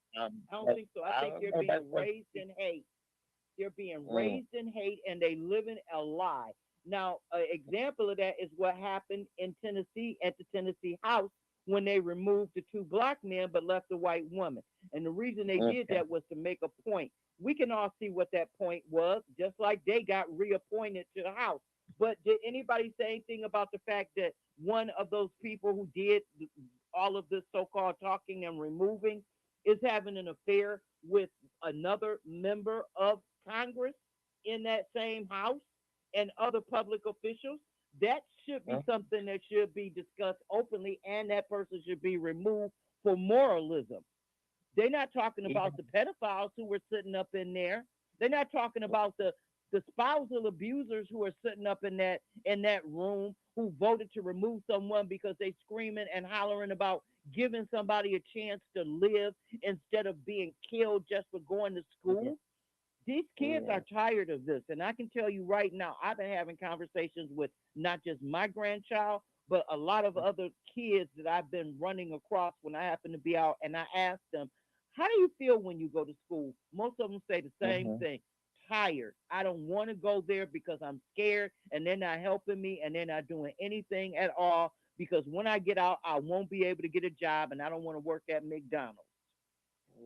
[SPEAKER 2] I don't
[SPEAKER 1] But
[SPEAKER 2] think so. I
[SPEAKER 1] I
[SPEAKER 2] think
[SPEAKER 1] don't
[SPEAKER 2] they're
[SPEAKER 1] know. That's
[SPEAKER 2] being
[SPEAKER 1] what.
[SPEAKER 2] raised in hate. They're being
[SPEAKER 1] Mm,
[SPEAKER 2] raised in hate and they live in a lie. Now, an example of that is what happened in Tennessee at the Tennessee House when they removed the two black men but left the white woman. And the reason they did
[SPEAKER 1] okay.
[SPEAKER 2] that was to make a point. We can all see what that point was, just like they got reappointed to the House. But did anybody say anything about the fact that one of those people who did all of this so called talking and removing is having an affair with another member of Congress in that same house and other public officials? That should be
[SPEAKER 1] Mm,
[SPEAKER 2] something that should be discussed openly, and that person should be removed for moralism. They're not talking
[SPEAKER 1] yeah.
[SPEAKER 2] about the pedophiles who were sitting up in there. They're not talking about the spousal abusers who are sitting up in that room who voted to remove someone because they screaming and hollering about giving somebody a chance to live instead of being killed just for going to
[SPEAKER 1] Yeah.
[SPEAKER 2] school. These kids
[SPEAKER 1] Yeah.
[SPEAKER 2] are tired of this. And I can tell you right now, I've been having conversations with not just my grandchild, but a lot of other kids that I've been running across when I happen to be out. And I ask them, how do you feel when you go to school? Most of them say the same
[SPEAKER 1] Mm-hmm.
[SPEAKER 2] thing: tired. I don't want to go there because I'm scared and they're not helping me and they're not doing anything at all because when I get out, I won't be able to get a job and I don't want to work at McDonald's.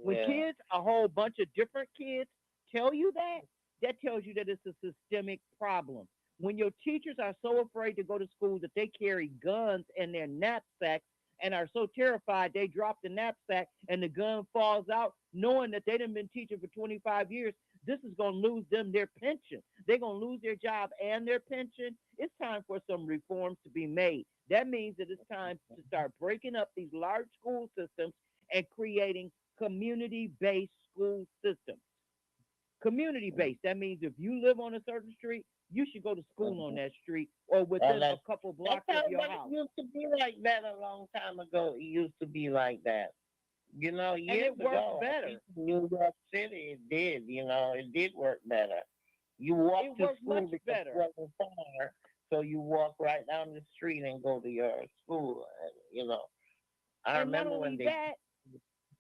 [SPEAKER 2] When
[SPEAKER 1] Yeah.
[SPEAKER 2] kids, a whole bunch of different kids tell you that, that tells you that it's a systemic problem. When your teachers are so afraid to go to school that they carry guns in their knapsacks and are so terrified they drop the knapsack and the gun falls out, knowing that they done been teaching for 25 years, this is going to lose them their pension. They're going to lose their job and their pension. It's time for some reforms to be made. That means that it's time to start breaking up these large school systems and creating community based school systems. Community based. That means if you live on a certain street, you should go to school on
[SPEAKER 1] Mhm.
[SPEAKER 2] that street or
[SPEAKER 1] And
[SPEAKER 2] within a couple
[SPEAKER 1] that's
[SPEAKER 2] blocks of
[SPEAKER 1] how,
[SPEAKER 2] your
[SPEAKER 1] but it
[SPEAKER 2] house.
[SPEAKER 1] used to be like that a long time ago. It used to be like that.
[SPEAKER 2] And
[SPEAKER 1] Years
[SPEAKER 2] it worked
[SPEAKER 1] ago, at
[SPEAKER 2] better.
[SPEAKER 1] least in New York City, it did. It did work better. You walk
[SPEAKER 2] It
[SPEAKER 1] to
[SPEAKER 2] worked much
[SPEAKER 1] school because it
[SPEAKER 2] better.
[SPEAKER 1] wasn't far, so you walk right down the street and go to your school. I
[SPEAKER 2] And not
[SPEAKER 1] remember when
[SPEAKER 2] only
[SPEAKER 1] they.
[SPEAKER 2] that,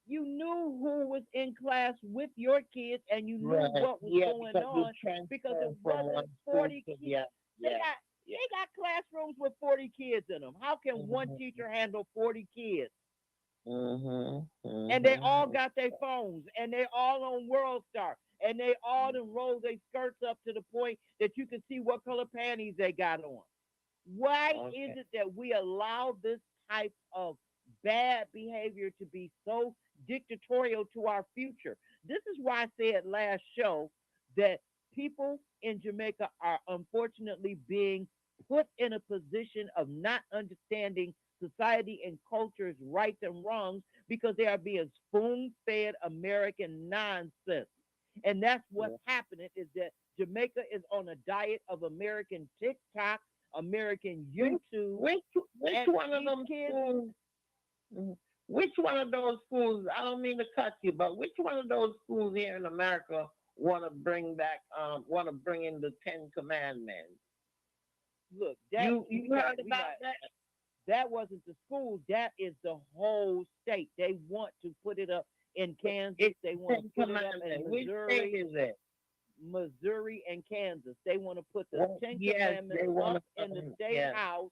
[SPEAKER 2] you knew who was in class with your kids and you knew
[SPEAKER 1] Right.
[SPEAKER 2] what was
[SPEAKER 1] Yeah,
[SPEAKER 2] going
[SPEAKER 1] because you
[SPEAKER 2] on because it
[SPEAKER 1] transfer from
[SPEAKER 2] wasn't
[SPEAKER 1] one school
[SPEAKER 2] 40
[SPEAKER 1] to
[SPEAKER 2] kids.
[SPEAKER 1] the other.
[SPEAKER 2] They
[SPEAKER 1] Yeah.
[SPEAKER 2] got
[SPEAKER 1] Yeah.
[SPEAKER 2] they got classrooms with 40 kids in them. How can one
[SPEAKER 1] Mhm.
[SPEAKER 2] teacher handle 40 kids?
[SPEAKER 1] Mhm.
[SPEAKER 2] And they all
[SPEAKER 1] Mhm.
[SPEAKER 2] got their phones, and they all on World Star, and they all done roll their skirts up to the point that you can see what color panties they got on. Why is
[SPEAKER 1] Okay.
[SPEAKER 2] it that we allow this type of bad behavior to be so dictatorial to our future? This is why I said last show that people in Jamaica are unfortunately being put in a position of not understanding society and culture's rights and wrongs because they are being spoon fed American nonsense. And that's what's
[SPEAKER 1] Yeah.
[SPEAKER 2] happening is that Jamaica is on a diet of American TikTok, American
[SPEAKER 1] Which
[SPEAKER 2] YouTube,
[SPEAKER 1] which which
[SPEAKER 2] and
[SPEAKER 1] one of
[SPEAKER 2] these
[SPEAKER 1] them
[SPEAKER 2] kids,
[SPEAKER 1] schools? Mhm. Which one of those schools? I don't mean to cut you, but which one of those schools here in America want to bring in the Ten Commandments?
[SPEAKER 2] look, that
[SPEAKER 1] You heard
[SPEAKER 2] we
[SPEAKER 1] about
[SPEAKER 2] got
[SPEAKER 1] that?
[SPEAKER 2] that wasn't the school, that is the whole state. They want to put it up in Kansas,
[SPEAKER 1] It's
[SPEAKER 2] they
[SPEAKER 1] the
[SPEAKER 2] want to
[SPEAKER 1] Ten
[SPEAKER 2] put it up in
[SPEAKER 1] Commandments. Which state
[SPEAKER 2] Missouri,
[SPEAKER 1] is it?
[SPEAKER 2] and Kansas. They want to put the
[SPEAKER 1] Well,
[SPEAKER 2] 10
[SPEAKER 1] yes,
[SPEAKER 2] Commandments
[SPEAKER 1] they want
[SPEAKER 2] up
[SPEAKER 1] to.
[SPEAKER 2] in the state
[SPEAKER 1] Yes.
[SPEAKER 2] house,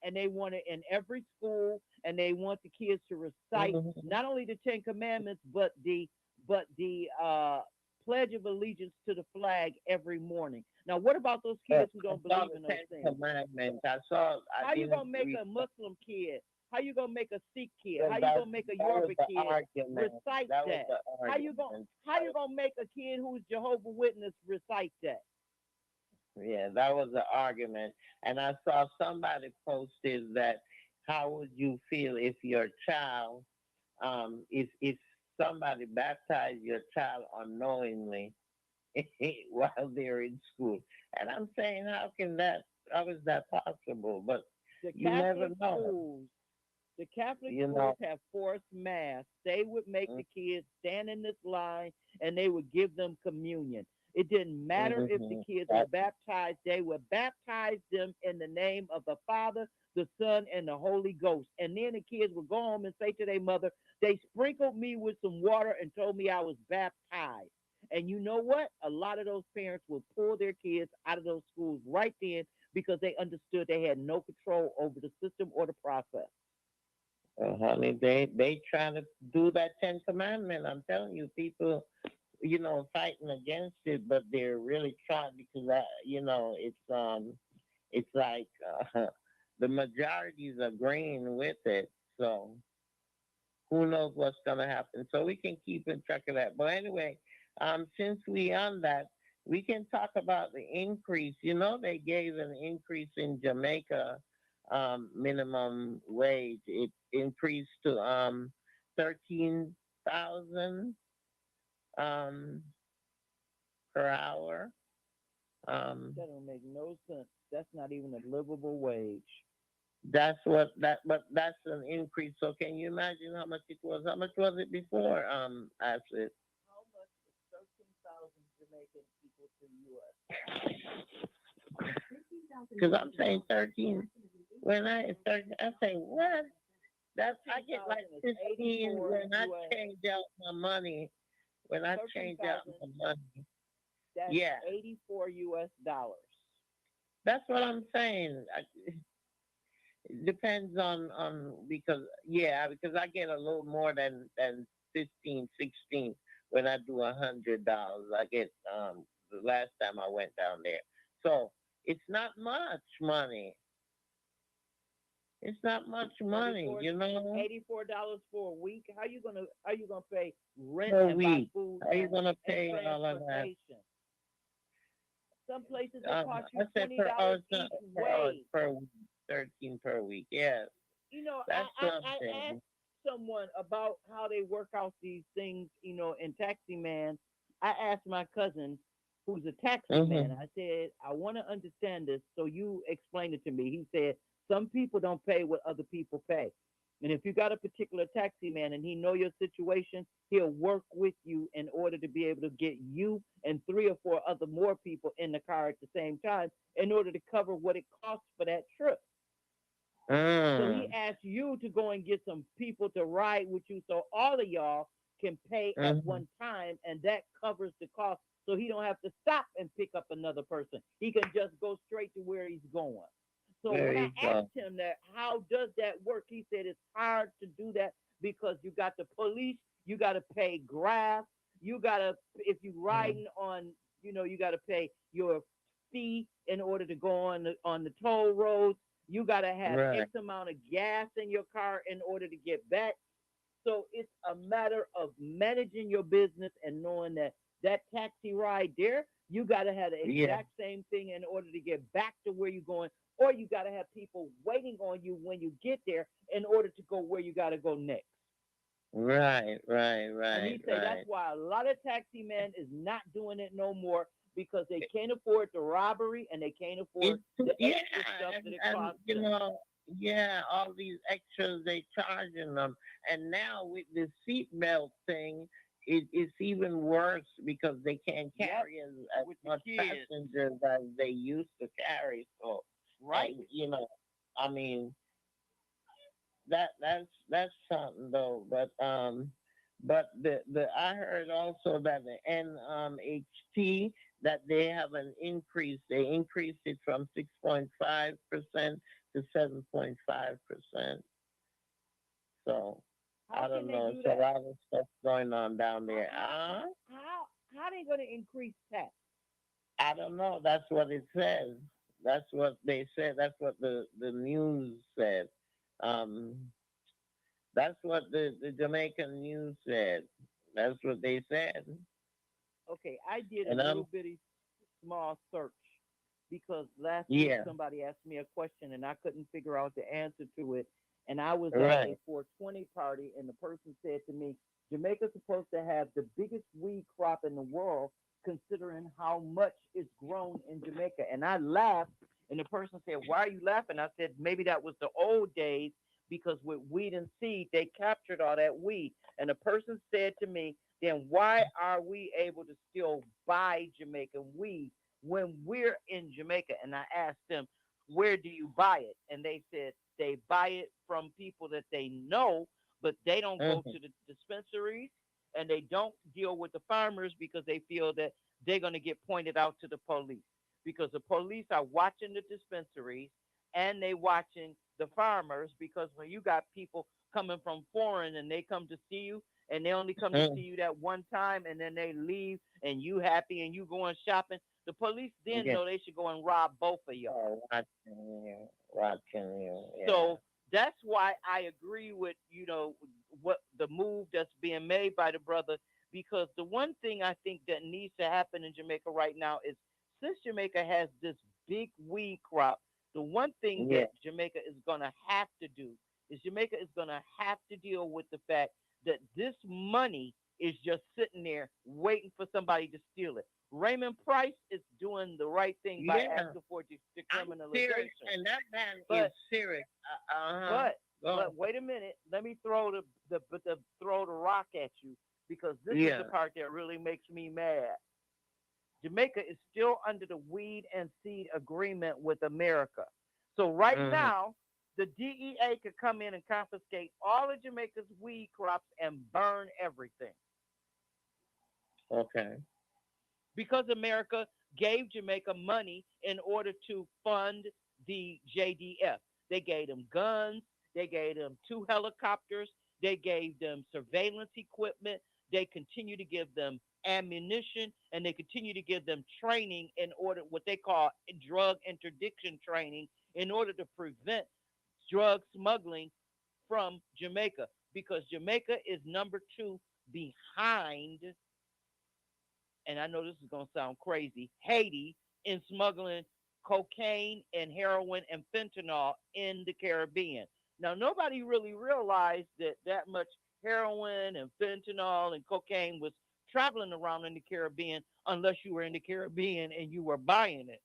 [SPEAKER 2] and they want it in every school, and they want the kids to recite
[SPEAKER 1] Mhm.
[SPEAKER 2] not only the 10 Commandments, but the Pledge of Allegiance to the flag every morning. Now, what about those kids who
[SPEAKER 1] I
[SPEAKER 2] don't
[SPEAKER 1] saw
[SPEAKER 2] believe
[SPEAKER 1] the
[SPEAKER 2] in those
[SPEAKER 1] Ten
[SPEAKER 2] things?
[SPEAKER 1] Commandments. I saw. I
[SPEAKER 2] How you
[SPEAKER 1] didn't
[SPEAKER 2] gonna make
[SPEAKER 1] read.
[SPEAKER 2] a Muslim kid? How you gonna make a Sikh kid?
[SPEAKER 1] That
[SPEAKER 2] How you
[SPEAKER 1] that
[SPEAKER 2] gonna make a
[SPEAKER 1] that was
[SPEAKER 2] Yoruba
[SPEAKER 1] the
[SPEAKER 2] kid
[SPEAKER 1] argument.
[SPEAKER 2] recite
[SPEAKER 1] That was
[SPEAKER 2] that?
[SPEAKER 1] the
[SPEAKER 2] How you gonna
[SPEAKER 1] argument.
[SPEAKER 2] how you gonna make a kid who's Jehovah Witness recite that?
[SPEAKER 1] Yeah, that was the argument. And I saw somebody posted that how would you feel if your child, if somebody baptized your child unknowingly while they're in school? And I'm saying, how is that possible? But
[SPEAKER 2] The
[SPEAKER 1] you never
[SPEAKER 2] Catholic
[SPEAKER 1] know,
[SPEAKER 2] schools, the Catholic
[SPEAKER 1] you
[SPEAKER 2] schools
[SPEAKER 1] know.
[SPEAKER 2] have forced mass. They would make the kids stand in this line and they would give them communion. It didn't matter if the
[SPEAKER 1] Mm-hmm.
[SPEAKER 2] kids were
[SPEAKER 1] That,
[SPEAKER 2] baptized, they would baptize them in the name of the Father, the Son, and the Holy Ghost. And then the kids would go home and say to their mother, they sprinkled me with some water and told me I was baptized. And you know what? A lot of those parents will pull their kids out of those schools right then because they understood they had no control over the system or the process.
[SPEAKER 1] honey, they trying to do that Ten Commandment. I'm telling you, people, fighting against it, but they're really trying because it's like the majority is agreeing with it. So who knows what's gonna happen? So we can keep in track of that. But anyway, since we on that, we can talk about the increase. They gave an increase in Jamaica minimum wage. It increased to 13,000 um, per hour. Um,
[SPEAKER 2] That don't make no sense. That's not even a livable wage.
[SPEAKER 1] but that's an increase. So can you imagine how much it was? How much was it before? Acid.
[SPEAKER 2] How much is 13,000 Jamaican equal to US?
[SPEAKER 1] Because I'm saying 13. When I start, I say what? That's I get like
[SPEAKER 2] 13,000 is
[SPEAKER 1] 15
[SPEAKER 2] 84
[SPEAKER 1] when I
[SPEAKER 2] US.
[SPEAKER 1] change out my money. When I change out
[SPEAKER 2] 13,000,
[SPEAKER 1] my money,
[SPEAKER 2] that's
[SPEAKER 1] yeah,
[SPEAKER 2] 84 US dollars.
[SPEAKER 1] that's what I'm saying. It depends on because because I get a little more than 15, 16 when I do $100. I get the last time I went down there, so it's not much money. It's not much money,
[SPEAKER 2] 84 $84 for a week. How you gonna pay rent
[SPEAKER 1] per
[SPEAKER 2] and buy
[SPEAKER 1] week.
[SPEAKER 2] food
[SPEAKER 1] How you gonna
[SPEAKER 2] and
[SPEAKER 1] pay all of that?
[SPEAKER 2] transportation? Some places it costs you
[SPEAKER 1] I said
[SPEAKER 2] twenty
[SPEAKER 1] per
[SPEAKER 2] dollars
[SPEAKER 1] hour,
[SPEAKER 2] each
[SPEAKER 1] per hour
[SPEAKER 2] way.
[SPEAKER 1] per week, 13 per week. Yes,
[SPEAKER 2] You know,
[SPEAKER 1] that's
[SPEAKER 2] I
[SPEAKER 1] something.
[SPEAKER 2] asked someone about how they work out these things, in taxi man. I asked my cousin who's a taxi man.
[SPEAKER 1] Hmm.
[SPEAKER 2] I said, I want to understand this, so you explain it to me. He said, some people don't pay what other people pay. And if you got a particular taxi man and he know your situation, he'll work with you in order to be able to get you and three or four other more people in the car at the same time in order to cover what it costs for that trip. So he
[SPEAKER 1] Mm.
[SPEAKER 2] asked you to go and get some people to ride with you so all of y'all can pay at
[SPEAKER 1] Hmm.
[SPEAKER 2] one time and that covers the cost so he don't have to stop and pick up another person. He can just go straight to where he's going. So
[SPEAKER 1] There
[SPEAKER 2] when I
[SPEAKER 1] you go.
[SPEAKER 2] asked him that, how does that work? He said it's hard to do that because you got the police, you got to pay grass, you got to, if you
[SPEAKER 1] Mm.
[SPEAKER 2] riding on, you got to pay your fee in order to go on the toll roads. You got to have X
[SPEAKER 1] Right.
[SPEAKER 2] amount of gas in your car in order to get back. So it's a matter of managing your business and knowing that that taxi ride there, you got to have the
[SPEAKER 1] Yeah.
[SPEAKER 2] exact same thing in order to get back to where you're going, or you got to have people waiting on you when you get there in order to go where you got to go next.
[SPEAKER 1] Right. Right.
[SPEAKER 2] And
[SPEAKER 1] Right.
[SPEAKER 2] he say that's
[SPEAKER 1] Right.
[SPEAKER 2] why a lot of taxi men is not doing it no more because they can't afford the robbery and they can't afford
[SPEAKER 1] It's
[SPEAKER 2] the
[SPEAKER 1] yeah,
[SPEAKER 2] extra stuff that it
[SPEAKER 1] and
[SPEAKER 2] costs them.
[SPEAKER 1] yeah, all these extras they charging them, and now with the seatbelt thing, it's even worse because they can't
[SPEAKER 2] Yep,
[SPEAKER 1] carry as
[SPEAKER 2] with the
[SPEAKER 1] much
[SPEAKER 2] kids,
[SPEAKER 1] passengers as they used to carry. So,
[SPEAKER 2] right?
[SPEAKER 1] and I mean, that's something though. But the I heard also that the NHT that they have an increase. They increased it from 6.5% to 7.5%. So
[SPEAKER 2] How
[SPEAKER 1] I
[SPEAKER 2] can
[SPEAKER 1] don't
[SPEAKER 2] they
[SPEAKER 1] know.
[SPEAKER 2] do
[SPEAKER 1] It's a
[SPEAKER 2] that?
[SPEAKER 1] lot of stuff going on down
[SPEAKER 2] How
[SPEAKER 1] there.
[SPEAKER 2] how how they going to increase tax?
[SPEAKER 1] I don't know. That's what it says. That's what they said. That's what the news said. Um, That's what the Jamaican news said. That's what they said.
[SPEAKER 2] Okay, I did a
[SPEAKER 1] And
[SPEAKER 2] little bitty small search because last week
[SPEAKER 1] yeah,
[SPEAKER 2] somebody asked me a question and I couldn't figure out the answer to it. And I was at a
[SPEAKER 1] right.
[SPEAKER 2] 420 party and the person said to me, Jamaica's supposed to have the biggest weed crop in the world considering how much is grown in Jamaica. And I laughed and the person said, why are you laughing? I said, maybe that was the old days because with weed and seed, they captured all that weed. And the person said to me, then why are we able to still buy Jamaican weed when we're in Jamaica? And I asked them, where do you buy it? And they said they buy it from people that they know, but they don't go
[SPEAKER 1] Hmm.
[SPEAKER 2] to the dispensaries and they don't deal with the farmers because they feel that they're going to get pointed out to the police because the police are watching the dispensaries and they watching the farmers because when you got people coming from foreign and they come to see you and they only come to see you that one time and then they leave and you happy and you going shopping, the police then
[SPEAKER 1] Yeah.
[SPEAKER 2] know they should go and rob both of y'all.
[SPEAKER 1] Oh, watching you. Yeah.
[SPEAKER 2] So that's why I agree with what the move that's being made by the brother because the one thing I think that needs to happen in Jamaica right now is since Jamaica has this big weed crop, the one thing
[SPEAKER 1] Yeah.
[SPEAKER 2] that Jamaica is going to have to do is Jamaica is going to have to deal with the fact that this money is just sitting there waiting for somebody to steal it. Raymond Price is doing the right thing by
[SPEAKER 1] Yeah.
[SPEAKER 2] asking for
[SPEAKER 1] I'm serious,
[SPEAKER 2] decriminalization.
[SPEAKER 1] and that man is
[SPEAKER 2] But
[SPEAKER 1] serious. Uh-huh.
[SPEAKER 2] but
[SPEAKER 1] Go.
[SPEAKER 2] but wait a minute. Let me throw the rock at you because this is the
[SPEAKER 1] Yeah.
[SPEAKER 2] part that really makes me mad. Jamaica is still under the weed and seed agreement with America. So right
[SPEAKER 1] Hmm.
[SPEAKER 2] now, the DEA could come in and confiscate all of Jamaica's weed crops and burn everything
[SPEAKER 1] Okay.
[SPEAKER 2] because America gave Jamaica money in order to fund the JDF. They gave them guns, they gave them two helicopters, they gave them surveillance equipment, they continue to give them ammunition, and they continue to give them training in order what they call drug interdiction training in order to prevent drug smuggling from Jamaica because Jamaica is number two behind, and I know this is going to sound crazy, Haiti in smuggling cocaine and heroin and fentanyl in the Caribbean. Now, nobody really realized that that much heroin and fentanyl and cocaine was traveling around in the Caribbean unless you were in the Caribbean and you were buying it.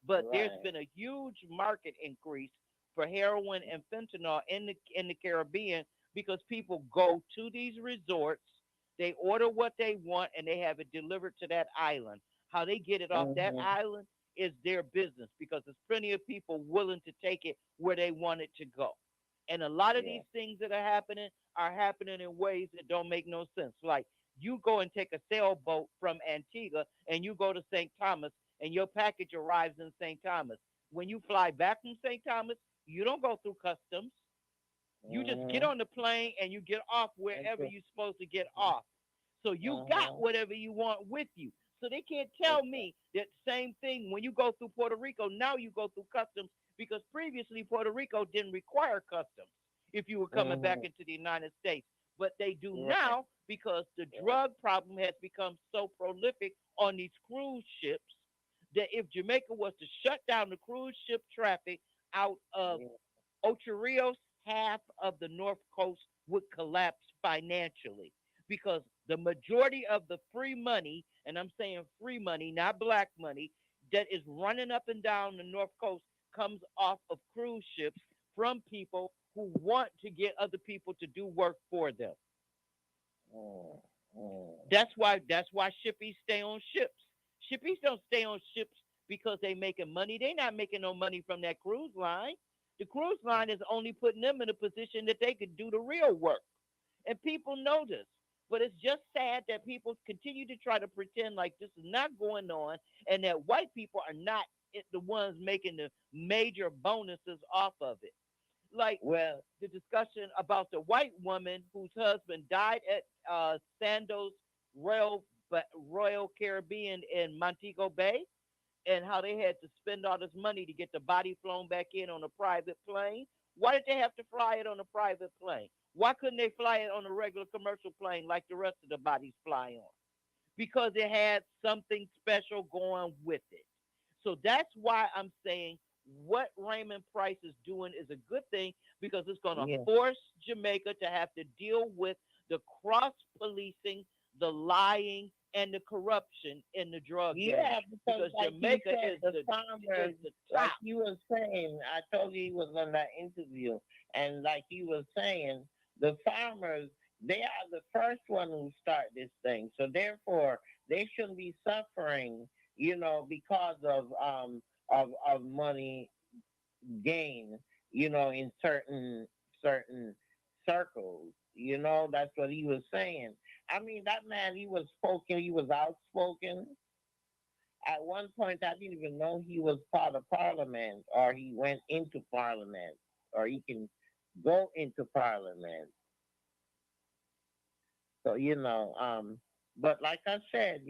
[SPEAKER 2] But there's
[SPEAKER 1] Right.
[SPEAKER 2] been a huge market increase for heroin and fentanyl in the Caribbean because people go to these resorts, they order what they want, and they have it delivered to that island. How they get it off that
[SPEAKER 1] Hmm.
[SPEAKER 2] island is their business because there's plenty of people willing to take it where they want it to go. And a lot of
[SPEAKER 1] Yeah.
[SPEAKER 2] these things that are happening in ways that don't make no sense. Like you go and take a sailboat from Antigua and you go to St. Thomas and your package arrives in St. Thomas. When you fly back from St. Thomas, you don't go through customs. You just get
[SPEAKER 1] Mhm.
[SPEAKER 2] on the plane and you get off
[SPEAKER 1] And
[SPEAKER 2] wherever
[SPEAKER 1] so,
[SPEAKER 2] you're supposed to get off. So you got
[SPEAKER 1] uh-huh.
[SPEAKER 2] whatever you want with you. So they can't tell
[SPEAKER 1] Okay.
[SPEAKER 2] me that same thing when you go through Puerto Rico. Now you go through customs because previously Puerto Rico didn't require customs if you were coming back
[SPEAKER 1] Mhm.
[SPEAKER 2] into the United States. But they do
[SPEAKER 1] Right.
[SPEAKER 2] now because the
[SPEAKER 1] Right.
[SPEAKER 2] drug problem has become so prolific on these cruise ships that if Jamaica was to shut down the cruise ship traffic out of
[SPEAKER 1] Yeah.
[SPEAKER 2] Ocho Rios, half of the North Coast would collapse financially because the majority of the free money, and I'm saying free money, not black money, that is running up and down the North Coast comes off of cruise ships from people who want to get other people to do work for them.
[SPEAKER 1] Mm, mm.
[SPEAKER 2] That's why shippies stay on ships. Shippies don't stay on ships because they making money. They not making no money from that cruise line. The cruise line is only putting them in a position that they could do the real work. And people know this. But it's just sad that people continue to try to pretend like this is not going on and that white people are not the ones making the major bonuses off of it. Like
[SPEAKER 1] Well,
[SPEAKER 2] the discussion about the white woman whose husband died at Sandoz Royal Royal Caribbean in Montego Bay, and how they had to spend all this money to get the body flown back in on a private plane. Why did they have to fly it on a private plane? Why couldn't they fly it on a regular commercial plane like the rest of the bodies fly on? Because it had something special going with it. So that's why I'm saying what Raymond Price is doing is a good thing because it's going to
[SPEAKER 1] yeah.
[SPEAKER 2] force Jamaica to have to deal with the cross policing, the lying, and the corruption in the drug game
[SPEAKER 1] Yeah, because
[SPEAKER 2] because
[SPEAKER 1] like you
[SPEAKER 2] Jamaica
[SPEAKER 1] said, the
[SPEAKER 2] is
[SPEAKER 1] farmers,
[SPEAKER 2] the
[SPEAKER 1] like
[SPEAKER 2] top.
[SPEAKER 1] he was saying, I told you he was on that interview, and like he was saying, the farmers, they are the first one who start this thing. So therefore, they shouldn't be suffering, because of money gain, in certain circles. That's what he was saying. I mean, that man, he was outspoken. At one point, I didn't even know he was part of Parliament, or he went into Parliament, or he can go into Parliament. So but like I said,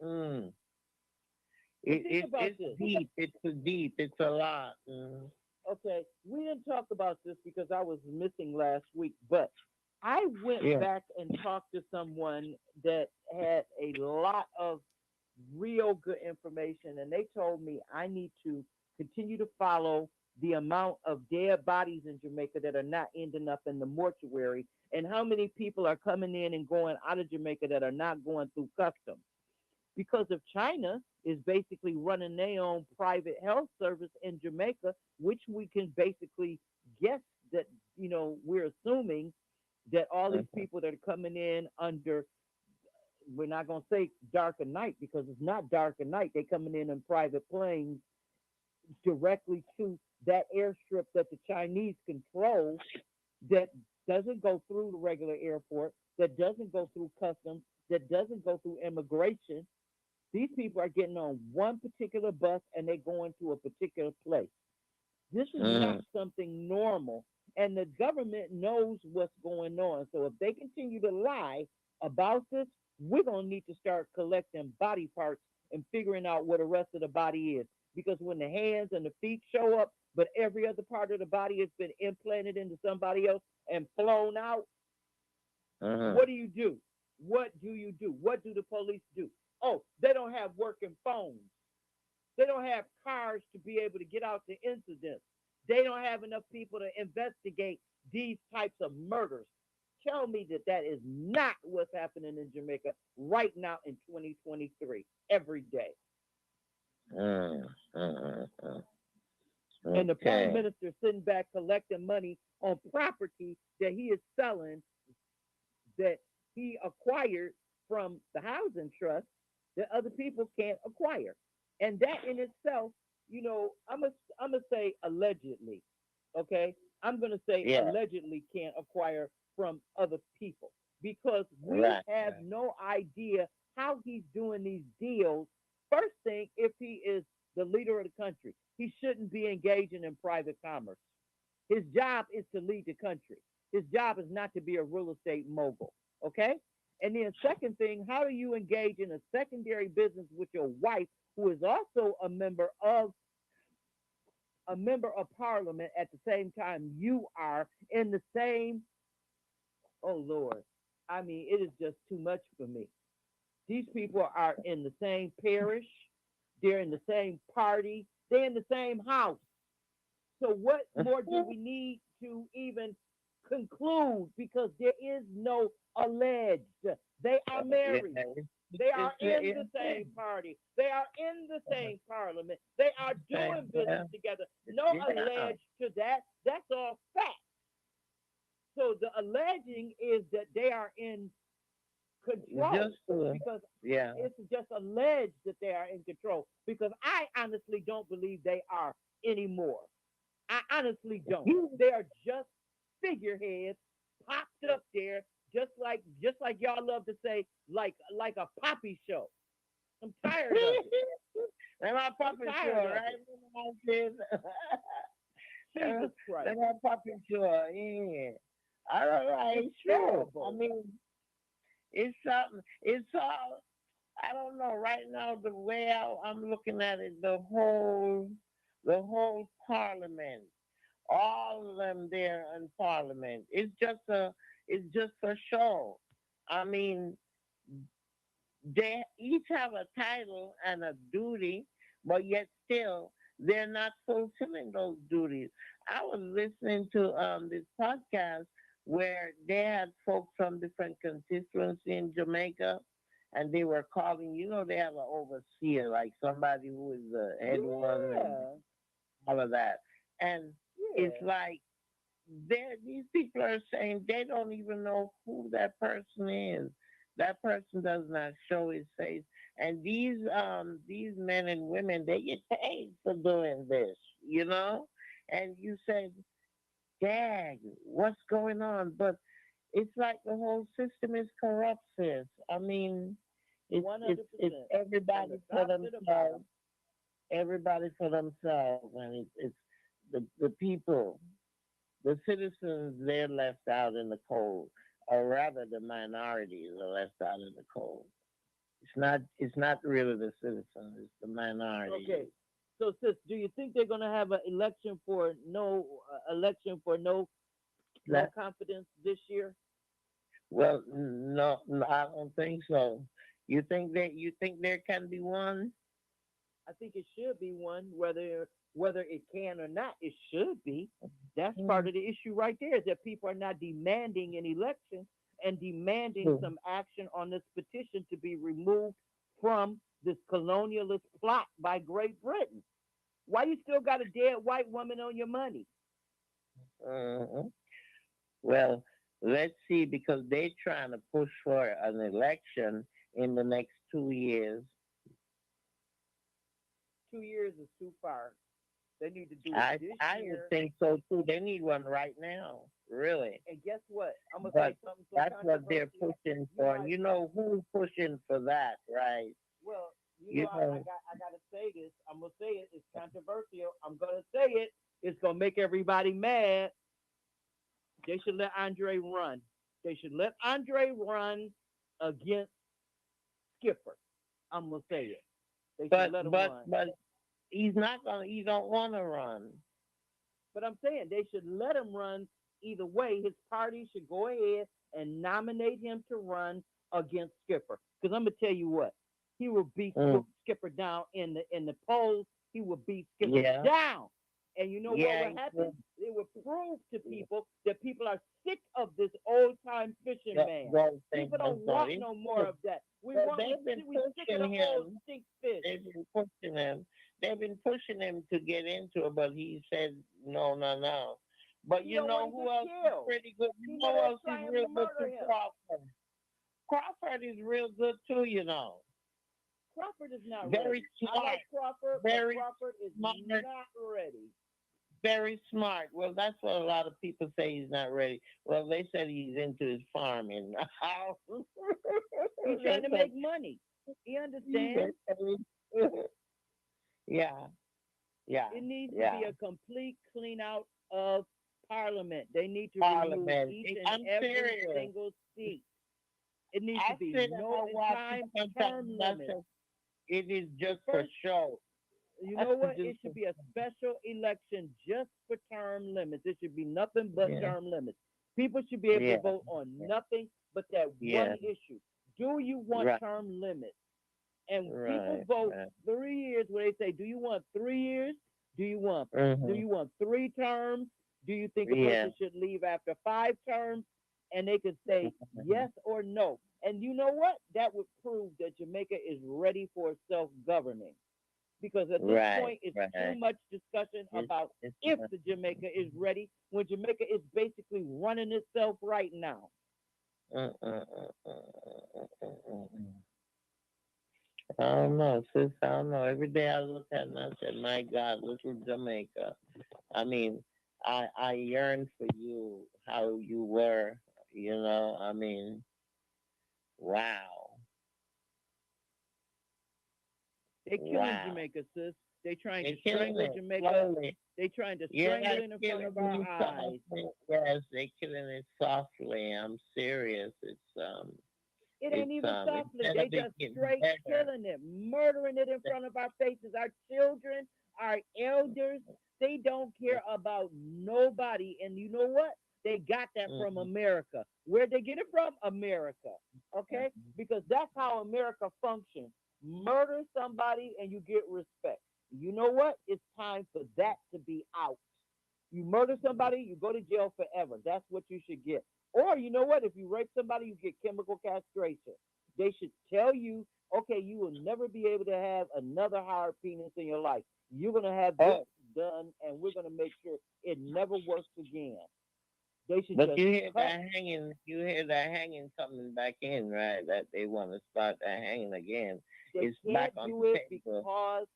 [SPEAKER 1] mm,
[SPEAKER 2] But think about
[SPEAKER 1] it's
[SPEAKER 2] this.
[SPEAKER 1] deep. It's a deep. It's a lot. Mm.
[SPEAKER 2] Okay, we didn't talk about this because I was missing last week, but I went
[SPEAKER 1] Yeah.
[SPEAKER 2] back and talked to someone that had a lot of real good information, and they told me I need to continue to follow the amount of dead bodies in Jamaica that are not ending up in the mortuary, and how many people are coming in and going out of Jamaica that are not going through customs because if China is basically running their own private health service in Jamaica, which we can basically guess that, we're assuming that all these
[SPEAKER 1] Mhm.
[SPEAKER 2] people that are coming in under, we're not going to say dark of night because it's not dark of night. They're coming in private planes directly to that airstrip that the Chinese control that doesn't go through the regular airport, that doesn't go through customs, that doesn't go through immigration. These people are getting on one particular bus and they're going to a particular place. This is not
[SPEAKER 1] Mhm.
[SPEAKER 2] something normal. And the government knows what's going on. So if they continue to lie about this, we're going to need to start collecting body parts and figuring out what the rest of the body is. Because when the hands and the feet show up, but every other part of the body has been implanted into somebody else and flown out,
[SPEAKER 1] Mhm.
[SPEAKER 2] what do you do? What do you do? What do the police do? Oh, they don't have working phones. They don't have cars to be able to get out to incidents. They don't have enough people to investigate these types of murders. Tell me that that is not what's happening in Jamaica right now in 2023, every day.
[SPEAKER 1] Mhm. Mhm.
[SPEAKER 2] And the prime
[SPEAKER 1] Okay.
[SPEAKER 2] minister sitting back collecting money on property that he is selling that he acquired from the housing trust that other people can't acquire. And that in itself, I'm gonna say allegedly, okay? I'm gonna say
[SPEAKER 1] Yeah.
[SPEAKER 2] allegedly can't acquire from other people because we
[SPEAKER 1] Right.
[SPEAKER 2] have
[SPEAKER 1] Right.
[SPEAKER 2] no idea how he's doing these deals. First thing, if he is the leader of the country, he shouldn't be engaging in private commerce. His job is to lead the country. His job is not to be a real estate mogul. Okay? And then second thing, how do you engage in a secondary business with your wife, who is also a member of parliament at the same time you are in the same, oh Lord. I mean, it is just too much for me. These people are in the same parish, they're in the same party, they're in the same house. So what more do we need to even conclude? Because there is no alleged. They are
[SPEAKER 1] Yeah,
[SPEAKER 2] married. They are in the
[SPEAKER 1] yeah,
[SPEAKER 2] same party. They are in the same parliament. They are doing business
[SPEAKER 1] yeah,
[SPEAKER 2] together. No
[SPEAKER 1] yeah.
[SPEAKER 2] alleged to that. That's all fact. So the alleging is that they are in control
[SPEAKER 1] Just
[SPEAKER 2] because
[SPEAKER 1] yeah.
[SPEAKER 2] it's just alleged that they are in control because I honestly don't believe they are anymore. I honestly don't. They are just figureheads popped up there, just like y'all love to say, like a poppy show. I'm tired of it.
[SPEAKER 1] Am I
[SPEAKER 2] I'm
[SPEAKER 1] puppet show,
[SPEAKER 2] tired of
[SPEAKER 1] right?
[SPEAKER 2] it.
[SPEAKER 1] Am
[SPEAKER 2] Jesus Christ.
[SPEAKER 1] I puppet show? Yeah. I don't know.
[SPEAKER 2] It's
[SPEAKER 1] It's true. I
[SPEAKER 2] terrible.
[SPEAKER 1] mean, it's something. It's all. I don't know. Right now, the way I'm looking at it, the whole parliament, all of them there in parliament. It's just a show. I mean, they each have a title and a duty, but yet still they're not fulfilling those duties. I was listening to this podcast where they had folks from different constituencies in Jamaica, and they were calling. They have an overseer, like somebody who is the head one and
[SPEAKER 2] Yeah.
[SPEAKER 1] all of that. And it's
[SPEAKER 2] Yeah.
[SPEAKER 1] like these people are saying they don't even know who that person is. That person does not show his face. And these men and women, they get paid for doing this, you know? And you say, Dad, what's going on? But it's like the whole system is corrupt, sis. I mean, it's
[SPEAKER 2] 100%. From the
[SPEAKER 1] everybody for
[SPEAKER 2] top to the bottom.
[SPEAKER 1] themselves, everybody for themselves, and it's the people, the citizens, they're left out in the cold, or rather, the minorities are left out in the cold. It's not really the citizens; it's the
[SPEAKER 2] Okay.
[SPEAKER 1] minorities.
[SPEAKER 2] So, sis, do you think they're gonna have an election for no
[SPEAKER 1] That
[SPEAKER 2] confidence this year?
[SPEAKER 1] well, no, no, I don't think so. You think there can be one?
[SPEAKER 2] I think it should be one, whether it can or not. It should be. That's part
[SPEAKER 1] Mm,
[SPEAKER 2] of the issue right there. Is that people are not demanding an election and demanding
[SPEAKER 1] true.
[SPEAKER 2] some action on this petition to be removed from this colonialist plot by Great Britain. Why you still got a dead white woman on your money?
[SPEAKER 1] Mhm. Well, let's see, because they're trying to push for an election in the next 2 years.
[SPEAKER 2] 2 years is too far. They need to do it
[SPEAKER 1] I
[SPEAKER 2] this
[SPEAKER 1] I would
[SPEAKER 2] year.
[SPEAKER 1] think so too. They need one right now, really.
[SPEAKER 2] And guess what? I'm gonna
[SPEAKER 1] But
[SPEAKER 2] say something so
[SPEAKER 1] that's what they're
[SPEAKER 2] controversial.
[SPEAKER 1] pushing
[SPEAKER 2] You
[SPEAKER 1] for. And
[SPEAKER 2] might
[SPEAKER 1] you know who's pushing for that, right?
[SPEAKER 2] Well,
[SPEAKER 1] You know,
[SPEAKER 2] I gotta say this. I'm gonna say it. It's controversial. I'm gonna say it. It's gonna make everybody mad. They should let Andre run. They should let Andre run against Skipper. I'm gonna say it. They should
[SPEAKER 1] but
[SPEAKER 2] let him
[SPEAKER 1] but
[SPEAKER 2] run.
[SPEAKER 1] but he's not gonna. He don't want to run.
[SPEAKER 2] But I'm saying they should let him run either way. His party should go ahead and nominate him to run against Skipper. Because I'm gonna tell you what, he will beat
[SPEAKER 1] Mm,
[SPEAKER 2] Skipper down in the polls. He will beat Skipper
[SPEAKER 1] yeah,
[SPEAKER 2] down. And you know what
[SPEAKER 1] yeah.
[SPEAKER 2] will happen? It will prove to people that people are sick of this old time fishing man.
[SPEAKER 1] Those things
[SPEAKER 2] People don't
[SPEAKER 1] and so
[SPEAKER 2] want no more of that. We
[SPEAKER 1] well,
[SPEAKER 2] want
[SPEAKER 1] they've been
[SPEAKER 2] we sick of the
[SPEAKER 1] pushing
[SPEAKER 2] old
[SPEAKER 1] him.
[SPEAKER 2] stink fish.
[SPEAKER 1] They've been pushing him. They've been pushing him to get into it, but he said no, no, no. But
[SPEAKER 2] He
[SPEAKER 1] you
[SPEAKER 2] don't want
[SPEAKER 1] know
[SPEAKER 2] to
[SPEAKER 1] who
[SPEAKER 2] get
[SPEAKER 1] else is
[SPEAKER 2] killed.
[SPEAKER 1] pretty good? You
[SPEAKER 2] He know
[SPEAKER 1] know who
[SPEAKER 2] they're
[SPEAKER 1] else is
[SPEAKER 2] trying
[SPEAKER 1] real
[SPEAKER 2] to
[SPEAKER 1] good
[SPEAKER 2] murder
[SPEAKER 1] too?
[SPEAKER 2] him.
[SPEAKER 1] Crawford. Crawford is real good too.
[SPEAKER 2] Crawford is not
[SPEAKER 1] Very
[SPEAKER 2] ready. I like
[SPEAKER 1] smart.
[SPEAKER 2] Crawford, but
[SPEAKER 1] Very
[SPEAKER 2] Crawford is
[SPEAKER 1] smart.
[SPEAKER 2] not ready.
[SPEAKER 1] Very smart. Well, that's what a lot of people say he's not ready. Well, they said he's into his farming.
[SPEAKER 2] He's trying
[SPEAKER 1] they
[SPEAKER 2] to
[SPEAKER 1] said,
[SPEAKER 2] make money. He
[SPEAKER 1] they
[SPEAKER 2] understands.
[SPEAKER 1] said yeah, yeah,
[SPEAKER 2] It needs to
[SPEAKER 1] yeah.
[SPEAKER 2] be a complete clean out of Parliament. They need to remove
[SPEAKER 1] Parliament.
[SPEAKER 2] each and
[SPEAKER 1] I'm
[SPEAKER 2] every
[SPEAKER 1] serious.
[SPEAKER 2] single seat. It needs to
[SPEAKER 1] I
[SPEAKER 2] be
[SPEAKER 1] sit and
[SPEAKER 2] no
[SPEAKER 1] I watch it
[SPEAKER 2] time
[SPEAKER 1] sometimes
[SPEAKER 2] term
[SPEAKER 1] and I
[SPEAKER 2] limits.
[SPEAKER 1] say, it is
[SPEAKER 2] The
[SPEAKER 1] just for
[SPEAKER 2] first,
[SPEAKER 1] show.
[SPEAKER 2] you know what?
[SPEAKER 1] Just
[SPEAKER 2] It should be a special election just for term limits. It should be nothing but
[SPEAKER 1] yeah,
[SPEAKER 2] term limits. People should be able to
[SPEAKER 1] yeah,
[SPEAKER 2] vote on nothing but that one
[SPEAKER 1] yeah.
[SPEAKER 2] issue. Do you want
[SPEAKER 1] Right,
[SPEAKER 2] term limits? And people
[SPEAKER 1] right,
[SPEAKER 2] vote
[SPEAKER 1] right.
[SPEAKER 2] 3 years where they say, do you want 3 years? Do you want do
[SPEAKER 1] Mhm.
[SPEAKER 2] you want 3 terms? Do you think a
[SPEAKER 1] Yeah.
[SPEAKER 2] person should leave after 5 terms? And they could say yes or no. And you know what? That would prove that Jamaica is ready for self governing. Because at this
[SPEAKER 1] Right,
[SPEAKER 2] point, it's too
[SPEAKER 1] right.
[SPEAKER 2] much discussion
[SPEAKER 1] It's
[SPEAKER 2] about
[SPEAKER 1] it's
[SPEAKER 2] if the Jamaica is ready when Jamaica is basically running itself right now.
[SPEAKER 1] I don't know, sis. I don't know. Every day I look at it and I said, "My God, little Jamaica." I mean, I yearn for you, how you were. You know, I mean, wow,
[SPEAKER 2] They killing
[SPEAKER 1] wow.
[SPEAKER 2] Jamaica, sis. They trying
[SPEAKER 1] They're
[SPEAKER 2] to
[SPEAKER 1] killing
[SPEAKER 2] strangle
[SPEAKER 1] it
[SPEAKER 2] Jamaica.
[SPEAKER 1] slowly.
[SPEAKER 2] They trying to
[SPEAKER 1] Yeah,
[SPEAKER 2] strangle it in front
[SPEAKER 1] killing
[SPEAKER 2] of our
[SPEAKER 1] you
[SPEAKER 2] eyes.
[SPEAKER 1] softly. Yes, they're killing it softly. I'm serious.
[SPEAKER 2] It ain't even softly.
[SPEAKER 1] Instead
[SPEAKER 2] They
[SPEAKER 1] of it
[SPEAKER 2] just
[SPEAKER 1] getting
[SPEAKER 2] straight
[SPEAKER 1] better.
[SPEAKER 2] killing it, murdering it in front of our faces. Our children, our elders, they don't care about nobody. And you know what? They got that from
[SPEAKER 1] Mhm.
[SPEAKER 2] America. Where'd they get it from? America. Okay? Because that's how America functions. Murder somebody and you get respect. You know what? It's time for that to be out. You murder somebody, you go to jail forever. That's what you should get. Or you know what? If you rape somebody, you get chemical castration. They should tell you, okay, you will never be able to have another hard penis in your life. You're gonna have this
[SPEAKER 1] Oh,
[SPEAKER 2] done, and we're gonna make sure it never works again. They should
[SPEAKER 1] but
[SPEAKER 2] just
[SPEAKER 1] you hear
[SPEAKER 2] cut.
[SPEAKER 1] that hanging. You hear that hanging coming back in, right? That they want to start that hanging again.
[SPEAKER 2] They
[SPEAKER 1] It's back
[SPEAKER 2] can't
[SPEAKER 1] on
[SPEAKER 2] do
[SPEAKER 1] the
[SPEAKER 2] it
[SPEAKER 1] table.
[SPEAKER 2] because,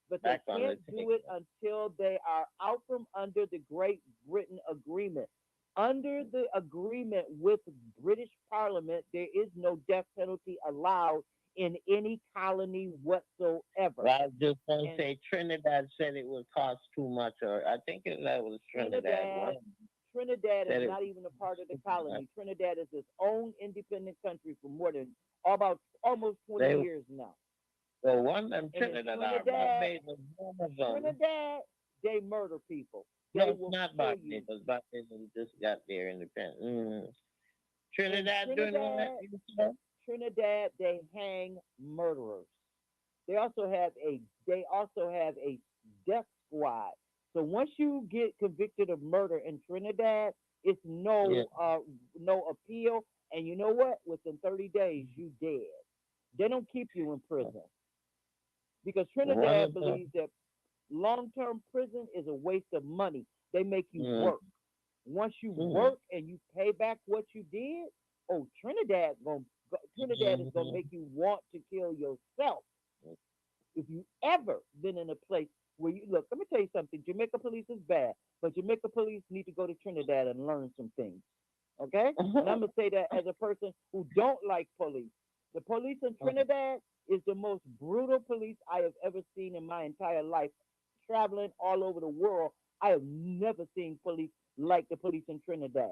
[SPEAKER 2] but they
[SPEAKER 1] Back on
[SPEAKER 2] can't
[SPEAKER 1] the
[SPEAKER 2] do it
[SPEAKER 1] table.
[SPEAKER 2] until they are out from under the Great Britain Agreement. Under the agreement with British Parliament, there is no death penalty allowed in any colony whatsoever.
[SPEAKER 1] Well, I was just gonna
[SPEAKER 2] And
[SPEAKER 1] say Trinidad said it would cost too much, or I think that was Trinidad. One
[SPEAKER 2] Trinidad,
[SPEAKER 1] of them
[SPEAKER 2] Trinidad is
[SPEAKER 1] said it
[SPEAKER 2] not
[SPEAKER 1] was
[SPEAKER 2] even a part of the
[SPEAKER 1] too much.
[SPEAKER 2] colony. Trinidad is its own independent country for more than about almost 20
[SPEAKER 1] They
[SPEAKER 2] years now.
[SPEAKER 1] well, one of them
[SPEAKER 2] And in
[SPEAKER 1] Trinidad or
[SPEAKER 2] Trinidad,
[SPEAKER 1] Barbados, one of them.
[SPEAKER 2] Trinidad, they murder people.
[SPEAKER 1] No,
[SPEAKER 2] They
[SPEAKER 1] it's
[SPEAKER 2] will
[SPEAKER 1] not
[SPEAKER 2] kill you.
[SPEAKER 1] Barbados. Barbados just got their independence.
[SPEAKER 2] In
[SPEAKER 1] Trinidad doing what?
[SPEAKER 2] Trinidad,
[SPEAKER 1] You said?
[SPEAKER 2] Trinidad, they hang murderers. They also have a they also have a death squad. So once you get convicted of murder in Trinidad, it's
[SPEAKER 1] Yeah.
[SPEAKER 2] no appeal. And you know what? Within 30 days, you dead. They don't keep you in prison because
[SPEAKER 1] One
[SPEAKER 2] Trinidad
[SPEAKER 1] of them.
[SPEAKER 2] believes that long-term prison is a waste of money. They make you
[SPEAKER 1] Mm,
[SPEAKER 2] work. Once you
[SPEAKER 1] mm,
[SPEAKER 2] work and you pay back what you did, oh, Trinidad is gonna
[SPEAKER 1] mm,
[SPEAKER 2] make you want to kill yourself. If you ever been in a place where you look, let me tell you something. Jamaica police is bad, but Jamaica police need to go to Trinidad and learn some things. Okay? And I'm gonna say that as a person who don't like police. The police in Trinidad is the most brutal police I have ever seen in my entire life. Traveling all over the world, I have never seen police like the police in Trinidad.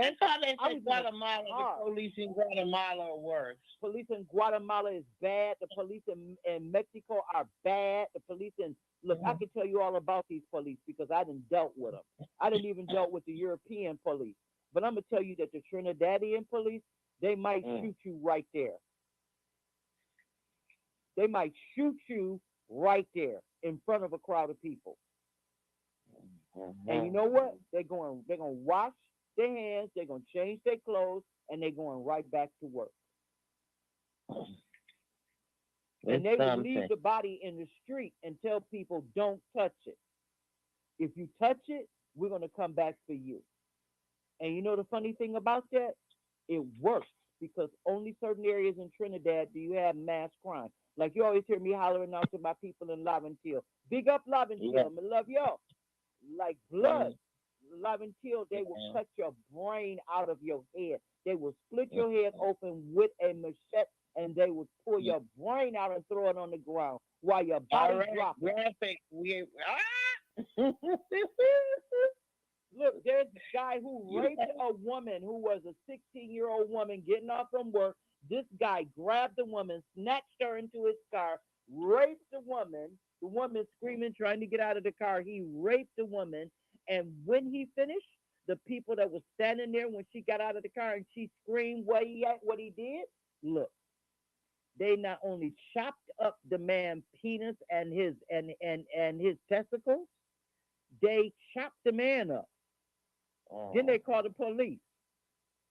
[SPEAKER 1] I
[SPEAKER 2] Okay?
[SPEAKER 1] thought they
[SPEAKER 2] I
[SPEAKER 1] said
[SPEAKER 2] was in a
[SPEAKER 1] Guatemala, the
[SPEAKER 2] car.
[SPEAKER 1] police in Guatemala are worse.
[SPEAKER 2] Police in Guatemala is bad. The police in Mexico are bad. The police in look, I can tell you all about these police because I didn't dealt with them. I didn't even dealt with the European police. But I'm gonna tell you that the Trinidadian police, they might
[SPEAKER 1] Mm,
[SPEAKER 2] shoot you right there. They might shoot you right there in front of a crowd of people. And you know what? They're gonna wash their hands. They're gonna change their clothes, and they're going right back to work. And
[SPEAKER 1] it's
[SPEAKER 2] they will leave
[SPEAKER 1] something.
[SPEAKER 2] the body in the street and tell people don't touch it. If you touch it, we're going to come back for you. And you know the funny thing about that? It works because only certain areas in Trinidad do you have mass crime. Like you always hear me hollering out to my people in Laventille. Big up
[SPEAKER 1] Yeah.
[SPEAKER 2] Laventille. I love y'all. Like blood.
[SPEAKER 1] Mm,
[SPEAKER 2] Laventille, they will
[SPEAKER 1] yeah.
[SPEAKER 2] cut your brain out of your head. They will split
[SPEAKER 1] Mm,
[SPEAKER 2] your head open with a machete and they will pull
[SPEAKER 1] mm.
[SPEAKER 2] your brain out and throw it on the ground while your
[SPEAKER 1] All
[SPEAKER 2] body
[SPEAKER 1] right,
[SPEAKER 2] dropping.
[SPEAKER 1] graphic. We
[SPEAKER 2] Look, there's this guy who
[SPEAKER 1] You
[SPEAKER 2] raped a woman who was a 16-year-old woman getting off from work. This guy grabbed the woman, snatched her into his car, raped the woman. The woman screaming, trying to get out of the car. He raped the woman. And when he finished, the people that was standing there when she got out of the car and she screamed what he did, look, they not only chopped up the man's penis and his testicles, they chopped the man up. Then they
[SPEAKER 1] oh,
[SPEAKER 2] called the police.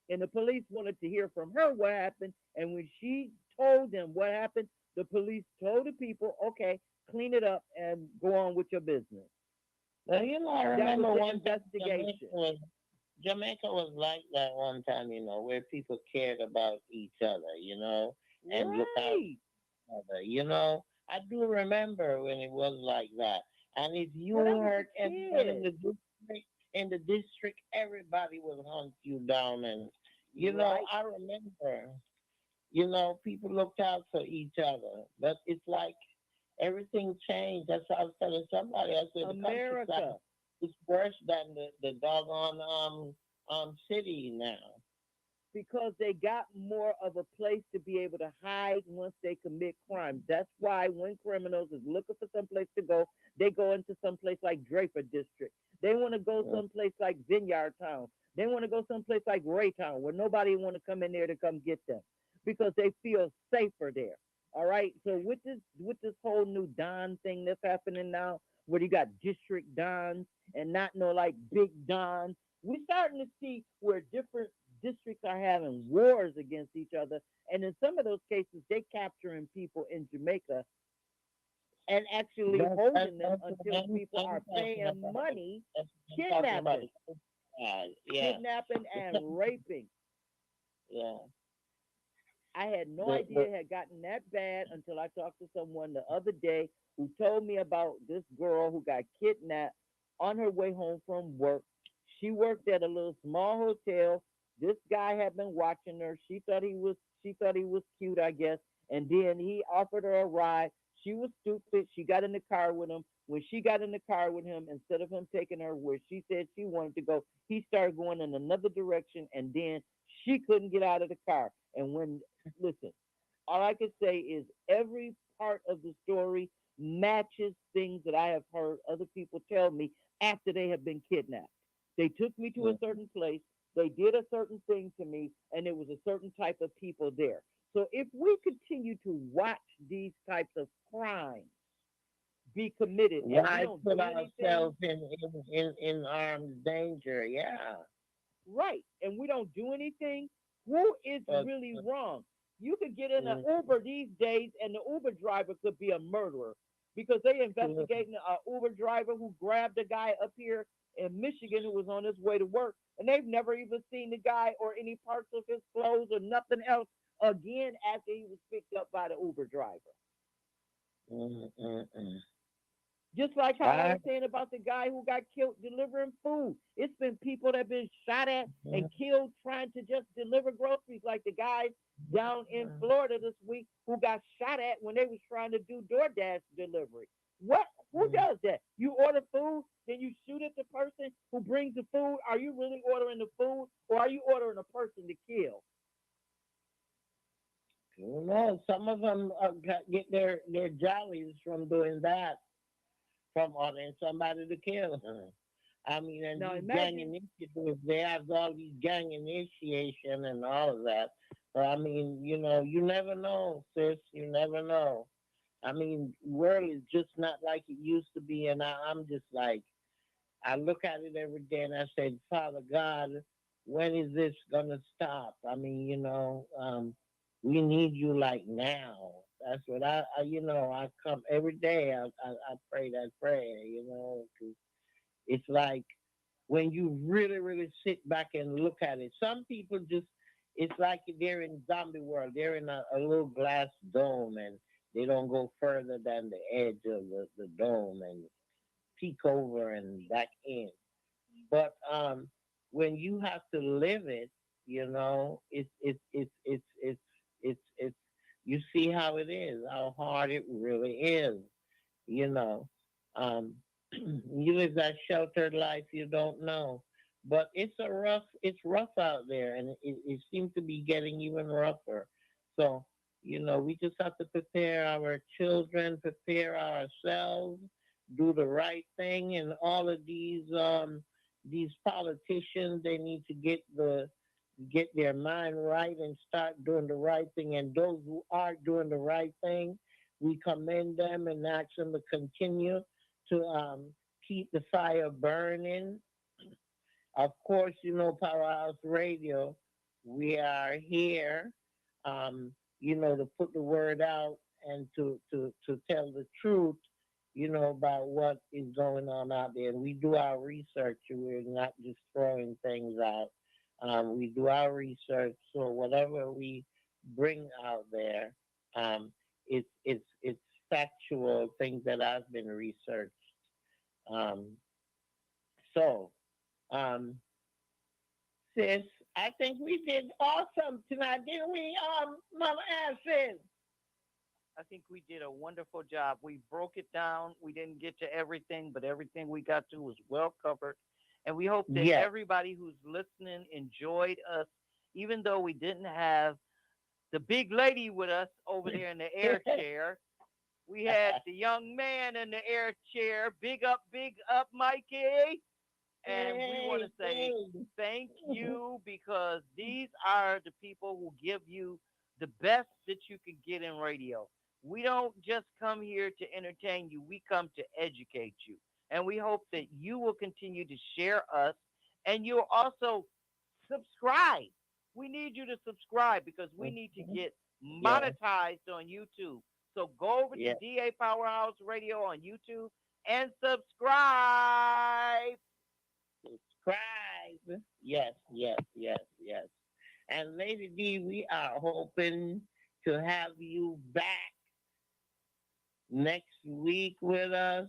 [SPEAKER 2] And the police wanted to hear from her what happened. And when she told them what happened, the police told the people, okay, clean it up and go on with your business.
[SPEAKER 1] well, I
[SPEAKER 2] That was
[SPEAKER 1] remember
[SPEAKER 2] the
[SPEAKER 1] one time
[SPEAKER 2] investigation.
[SPEAKER 1] Jamaica was like that one time, where people cared about each other, and look out
[SPEAKER 2] Right.
[SPEAKER 1] for each other. I do remember when it was like that. And if you
[SPEAKER 2] When I was a
[SPEAKER 1] hurt anyone
[SPEAKER 2] kid.
[SPEAKER 1] in the district, everybody would hunt you down. And
[SPEAKER 2] Right.
[SPEAKER 1] I remember, people looked out for each other. But it's like everything changed. That's what I was telling somebody. I said the countryside
[SPEAKER 2] America.
[SPEAKER 1] is worse than the doggone city now.
[SPEAKER 2] Because they got more of a place to be able to hide once they commit crimes. That's why when criminals is looking for some place to go, they go into some place like Draper District. They want to go
[SPEAKER 1] Yeah.
[SPEAKER 2] someplace like Vineyard Town. They want to go someplace like Raytown where nobody want to come in there to come get them because they feel safer there. All right. So with this whole new Don thing that's happening now, where you got district Dons and not no like big Dons, we're starting to see where different districts are having wars against each other. And in some of those cases, they capturing people in Jamaica and actually holding them
[SPEAKER 1] That's what
[SPEAKER 2] until people
[SPEAKER 1] I'm
[SPEAKER 2] are
[SPEAKER 1] talking
[SPEAKER 2] paying
[SPEAKER 1] about.
[SPEAKER 2] money,
[SPEAKER 1] That's what I'm talking about.
[SPEAKER 2] kidnapping,
[SPEAKER 1] The yeah.
[SPEAKER 2] kidnapping and raping.
[SPEAKER 1] Yeah.
[SPEAKER 2] I had no
[SPEAKER 1] The
[SPEAKER 2] idea it had gotten that bad until I talked to someone the other day who told me about this girl who got kidnapped on her way home from work. She worked at a little small hotel. This guy had been watching her. She thought he was cute, I guess. And then he offered her a ride. She was stupid. She got in the car with him. When she got in the car with him, instead of him taking her where she said she wanted to go, he started going in another direction. And then she couldn't get out of the car. And when listen, all I can say is every part of the story matches things that I have heard other people tell me after they have been kidnapped. They took me to a
[SPEAKER 1] the
[SPEAKER 2] certain place, they did a certain thing to me, and there was a certain type of people there. So if we continue to watch these types of crimes be committed and we
[SPEAKER 1] why
[SPEAKER 2] don't
[SPEAKER 1] put
[SPEAKER 2] do anything,
[SPEAKER 1] ourselves in armed danger? Yeah.
[SPEAKER 2] right, and we don't do anything, who is
[SPEAKER 1] But
[SPEAKER 2] really wrong? You could get in an
[SPEAKER 1] mm,
[SPEAKER 2] Uber these days, and the Uber driver could be a murderer because they
[SPEAKER 1] mm,
[SPEAKER 2] investigating an Uber driver who grabbed a guy up here in Michigan who was on his way to work, and they've never even seen the guy or any parts of his clothes or nothing else again after he was picked up by the Uber driver.
[SPEAKER 1] mm.
[SPEAKER 2] Just like how I
[SPEAKER 1] I,
[SPEAKER 2] was saying about the guy who got killed delivering food. It's been people that have been shot at and
[SPEAKER 1] mm,
[SPEAKER 2] killed trying to just deliver groceries, like the guys down in Florida this week who got shot at when they was trying to do DoorDash delivery. What? Who
[SPEAKER 1] mm.
[SPEAKER 2] does that? You order food, then you shoot at the person who brings the food. Are you really ordering the food, or are you ordering a person to kill?
[SPEAKER 1] Who knows? Some of them get their jollies from doing that, from ordering somebody to kill. I mean, and
[SPEAKER 2] Now
[SPEAKER 1] these gang
[SPEAKER 2] imagine.
[SPEAKER 1] initiatives, they have all these gang initiation and all of that. So I mean, you never know, sis. You never know. I mean, world is just not like it used to be, and I'm just like, I look at it every day, and I say, Father God, when is this gonna stop? I mean, we need you like now. That's what I come every day. I pray that prayer. 'Cause it's like when you really, really sit back and look at it. Some people just, it's like they're in zombie world. They're in a little glass dome and they don't go further than the edge of the dome and peek over and back in. But when you have to live it, it's you see how it is, how hard it really is, you know. Um, you live that sheltered life, you don't know. but it's rough out there, and it seems to be getting even rougher. So we just have to prepare our children, prepare ourselves, do the right thing, and all of these politicians, they need to get their mind right and start doing the right thing. And those who are doing the right thing, we commend them and ask them to continue to keep the fire burning. Of course, Powerhouse Radio, we are here, to put the word out and to tell the truth, about what is going on out there. And we do our research. We're not just throwing things out. We do our research. So whatever we bring out there, it's factual things that have been researched. Um, so, um, sis, I think we did awesome tonight, didn't we, Mama Acid?
[SPEAKER 2] I think we did a wonderful job. We broke it down. We didn't get to everything, but everything we got to was well covered. And we hope that
[SPEAKER 1] Yes.
[SPEAKER 2] everybody who's listening enjoyed us, even though we didn't have the big lady with us over there in the air chair. We had the young man in the air chair. Big up, Mikey. And we want to
[SPEAKER 1] Hey,
[SPEAKER 2] say
[SPEAKER 1] hey.
[SPEAKER 2] thank you because these are the people who give you the best that you can get in radio. We don't just come here to entertain you, we come to educate you. And we hope that you will continue to share us and you'll also subscribe. We need you to subscribe because we need to
[SPEAKER 1] Mhm.
[SPEAKER 2] get
[SPEAKER 1] Yeah,
[SPEAKER 2] monetized on YouTube. So go over to
[SPEAKER 1] yeah.
[SPEAKER 2] DA Powerhouse Radio on YouTube and subscribe.
[SPEAKER 1] Subscribe. Yes, yes, yes, yes. And Lady D, we are hoping to have you back next week with us.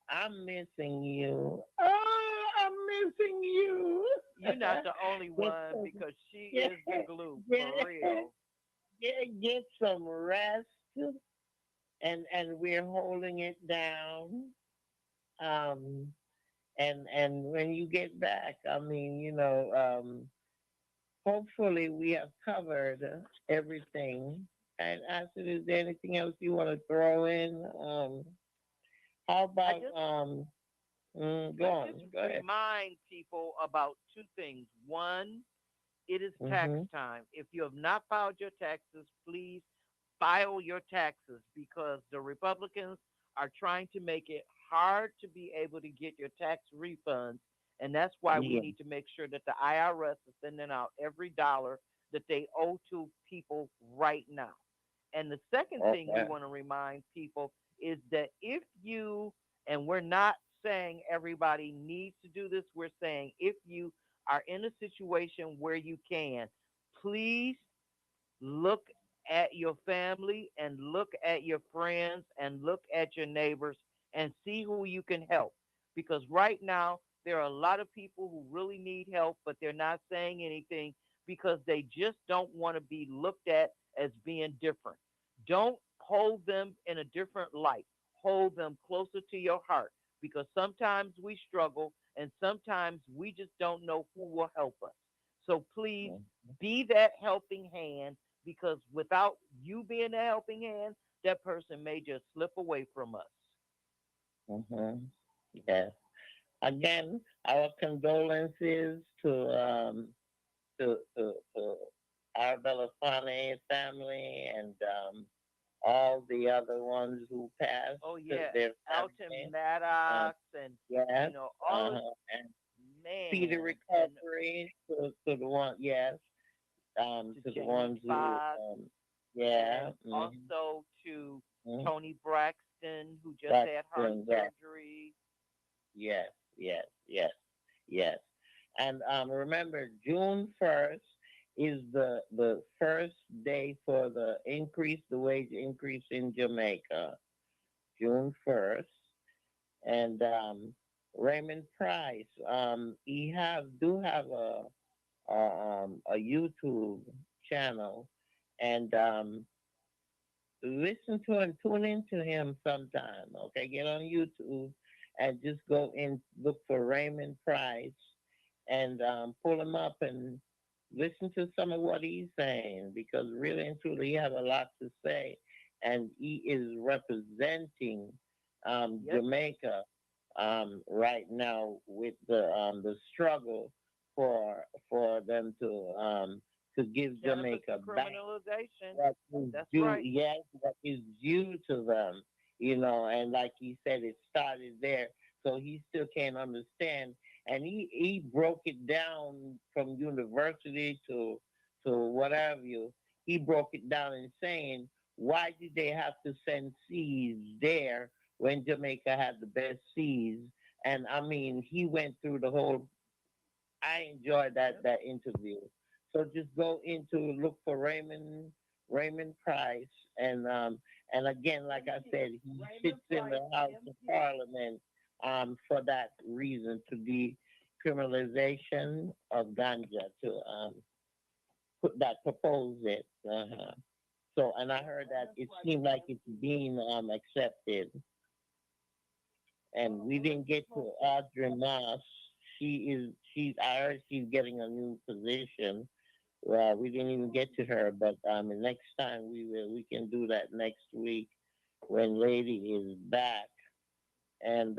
[SPEAKER 1] I'm missing you. Oh, I'm missing you.
[SPEAKER 2] You're not the only
[SPEAKER 1] get
[SPEAKER 2] one
[SPEAKER 1] some,
[SPEAKER 2] because she
[SPEAKER 1] get,
[SPEAKER 2] is the glue for
[SPEAKER 1] get,
[SPEAKER 2] real.
[SPEAKER 1] get some rest, and we're holding it down. Um, and when you get back, I mean, hopefully we have covered everything. And Acid, is there anything else you want to throw in? How
[SPEAKER 2] I
[SPEAKER 1] about
[SPEAKER 2] just
[SPEAKER 1] go
[SPEAKER 2] I
[SPEAKER 1] on,
[SPEAKER 2] just
[SPEAKER 1] go ahead.
[SPEAKER 2] remind people about two things. One, it is tax
[SPEAKER 1] Mm-hmm.
[SPEAKER 2] time. If you have not filed your taxes, please file your taxes because the Republicans are trying to make it hard to be able to get your tax refunds. And that's why we
[SPEAKER 1] Yeah.
[SPEAKER 2] need to make sure that the IRS is sending out every dollar that they owe to people right now. And the second thing we
[SPEAKER 1] Okay.
[SPEAKER 2] want to remind people is that if you, and we're not saying everybody needs to do this, we're saying if you are in a situation where you can, please look at your family and look at your friends and look at your neighbors and see who you can help. Because right now, there are a lot of people who really need help, but they're not saying anything because they just don't want to be looked at as being different. Don't hold them in a different light. Hold them closer to your heart because sometimes we struggle and sometimes we just don't know who will help us. So please be that helping hand because without you being a helping hand, that person may just slip away from us.
[SPEAKER 1] Mm-hmm. Yes. Again, our condolences to our Belafonte family and all the other ones who passed
[SPEAKER 2] Oh
[SPEAKER 1] to
[SPEAKER 2] yeah,
[SPEAKER 1] their
[SPEAKER 2] Alton
[SPEAKER 1] family. Um,
[SPEAKER 2] Maddox and
[SPEAKER 1] yes,
[SPEAKER 2] all of
[SPEAKER 1] and speedy
[SPEAKER 2] man and
[SPEAKER 1] recovery to the one, yes,
[SPEAKER 2] to
[SPEAKER 1] to the
[SPEAKER 2] Jamie
[SPEAKER 1] ones who,
[SPEAKER 2] Foxx
[SPEAKER 1] yeah,
[SPEAKER 2] and also to
[SPEAKER 1] mm-hmm.
[SPEAKER 2] Tony Braxton who just
[SPEAKER 1] That's
[SPEAKER 2] had heart
[SPEAKER 1] doing that.
[SPEAKER 2] surgery.
[SPEAKER 1] Yes, yes, yes, yes. And remember, June 1st is the first day for the wage increase in Jamaica. June 1st, and Raymond Price, he have a YouTube channel, and listen to him, tune into him sometime. Okay, get on YouTube and just go and look for Raymond Price, and pull him up and listen to some of what he's saying, because really and truly he has a lot to say, and he is representing
[SPEAKER 2] Yes,
[SPEAKER 1] Jamaica right now with the struggle for them to give
[SPEAKER 2] cannabis
[SPEAKER 1] Jamaica back
[SPEAKER 2] decriminalization.
[SPEAKER 1] what is
[SPEAKER 2] That's
[SPEAKER 1] due,
[SPEAKER 2] right.
[SPEAKER 1] yes, what is due to them, and like he said, it started there, so he still can't understand, and he broke it down from university to whatever you. He broke it down in saying, why did they have to send seeds there when Jamaica had the best seeds? And I mean, he went through the whole. I enjoyed
[SPEAKER 2] Yep.
[SPEAKER 1] that interview. So just go into look for Raymond Price, and again, like I
[SPEAKER 2] MD.
[SPEAKER 1] said, he
[SPEAKER 2] Raymond
[SPEAKER 1] sits in
[SPEAKER 2] Price,
[SPEAKER 1] the House of
[SPEAKER 2] MD.
[SPEAKER 1] Parliament for that reason, to decriminalization of ganja, to put that propose it. So, and I
[SPEAKER 2] Yep,
[SPEAKER 1] heard
[SPEAKER 2] and
[SPEAKER 1] that
[SPEAKER 2] that's
[SPEAKER 1] it
[SPEAKER 2] right.
[SPEAKER 1] seemed like it's
[SPEAKER 2] MD.
[SPEAKER 1] being accepted, and we
[SPEAKER 2] Well, let's
[SPEAKER 1] didn't
[SPEAKER 2] just
[SPEAKER 1] get to
[SPEAKER 2] hope that.
[SPEAKER 1] Audrey Moss. She's I heard she's getting a new position. Well, we didn't even get to her, but the next time we can do that next week when Lady is back. And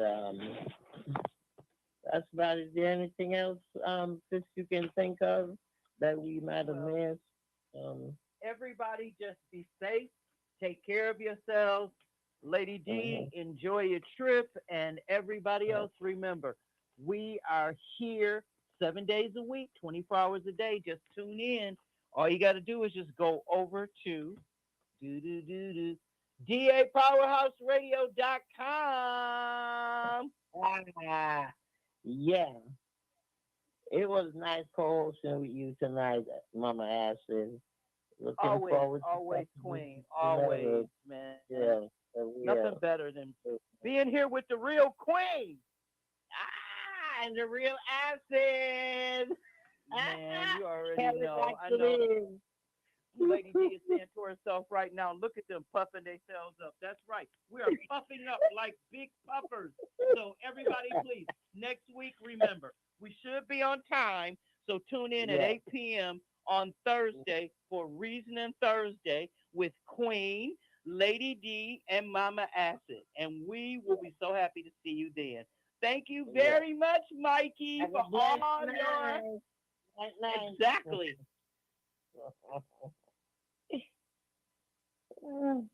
[SPEAKER 1] that's about it. Is there anything else that you can think of that we might have
[SPEAKER 2] Well,
[SPEAKER 1] missed? Um,
[SPEAKER 2] everybody just be safe. Take care of yourselves. Lady D,
[SPEAKER 1] mhm,
[SPEAKER 2] enjoy your trip. And everybody
[SPEAKER 1] yeah,
[SPEAKER 2] else, remember, we are here 7 days a week, 24 hours a day. Just tune in. All you got to do is just go over to do do do do DAPowerhouseradio.com.
[SPEAKER 1] ah, yeah. It was nice co-hosting with you tonight, Mama Acid. Looking
[SPEAKER 2] Always,
[SPEAKER 1] forward to
[SPEAKER 2] always,
[SPEAKER 1] talking with
[SPEAKER 2] Queen.
[SPEAKER 1] you whenever.
[SPEAKER 2] Always, man.
[SPEAKER 1] Yeah, for
[SPEAKER 2] Nothing
[SPEAKER 1] real.
[SPEAKER 2] better than being here with the real Queen.
[SPEAKER 1] And the real Acid.
[SPEAKER 2] Man, you already
[SPEAKER 1] Carry
[SPEAKER 2] know.
[SPEAKER 1] back
[SPEAKER 2] I
[SPEAKER 1] to
[SPEAKER 2] know
[SPEAKER 1] live.
[SPEAKER 2] Lady D is saying to herself right now, look at them puffing themselves up. That's right. We are puffing up like big puffers. So everybody, please, next week, remember, we should be on time. So tune in at
[SPEAKER 1] Yeah,
[SPEAKER 2] 8 p.m. on Thursday for Reasoning Thursday with Queen, Lady D, and Mama Acid. And we will be so happy to see you then. Thank you
[SPEAKER 1] yeah.
[SPEAKER 2] very much, Mikey,
[SPEAKER 1] Have
[SPEAKER 2] for
[SPEAKER 1] a blessed
[SPEAKER 2] all your
[SPEAKER 1] night. Night,
[SPEAKER 2] exactly.
[SPEAKER 1] night.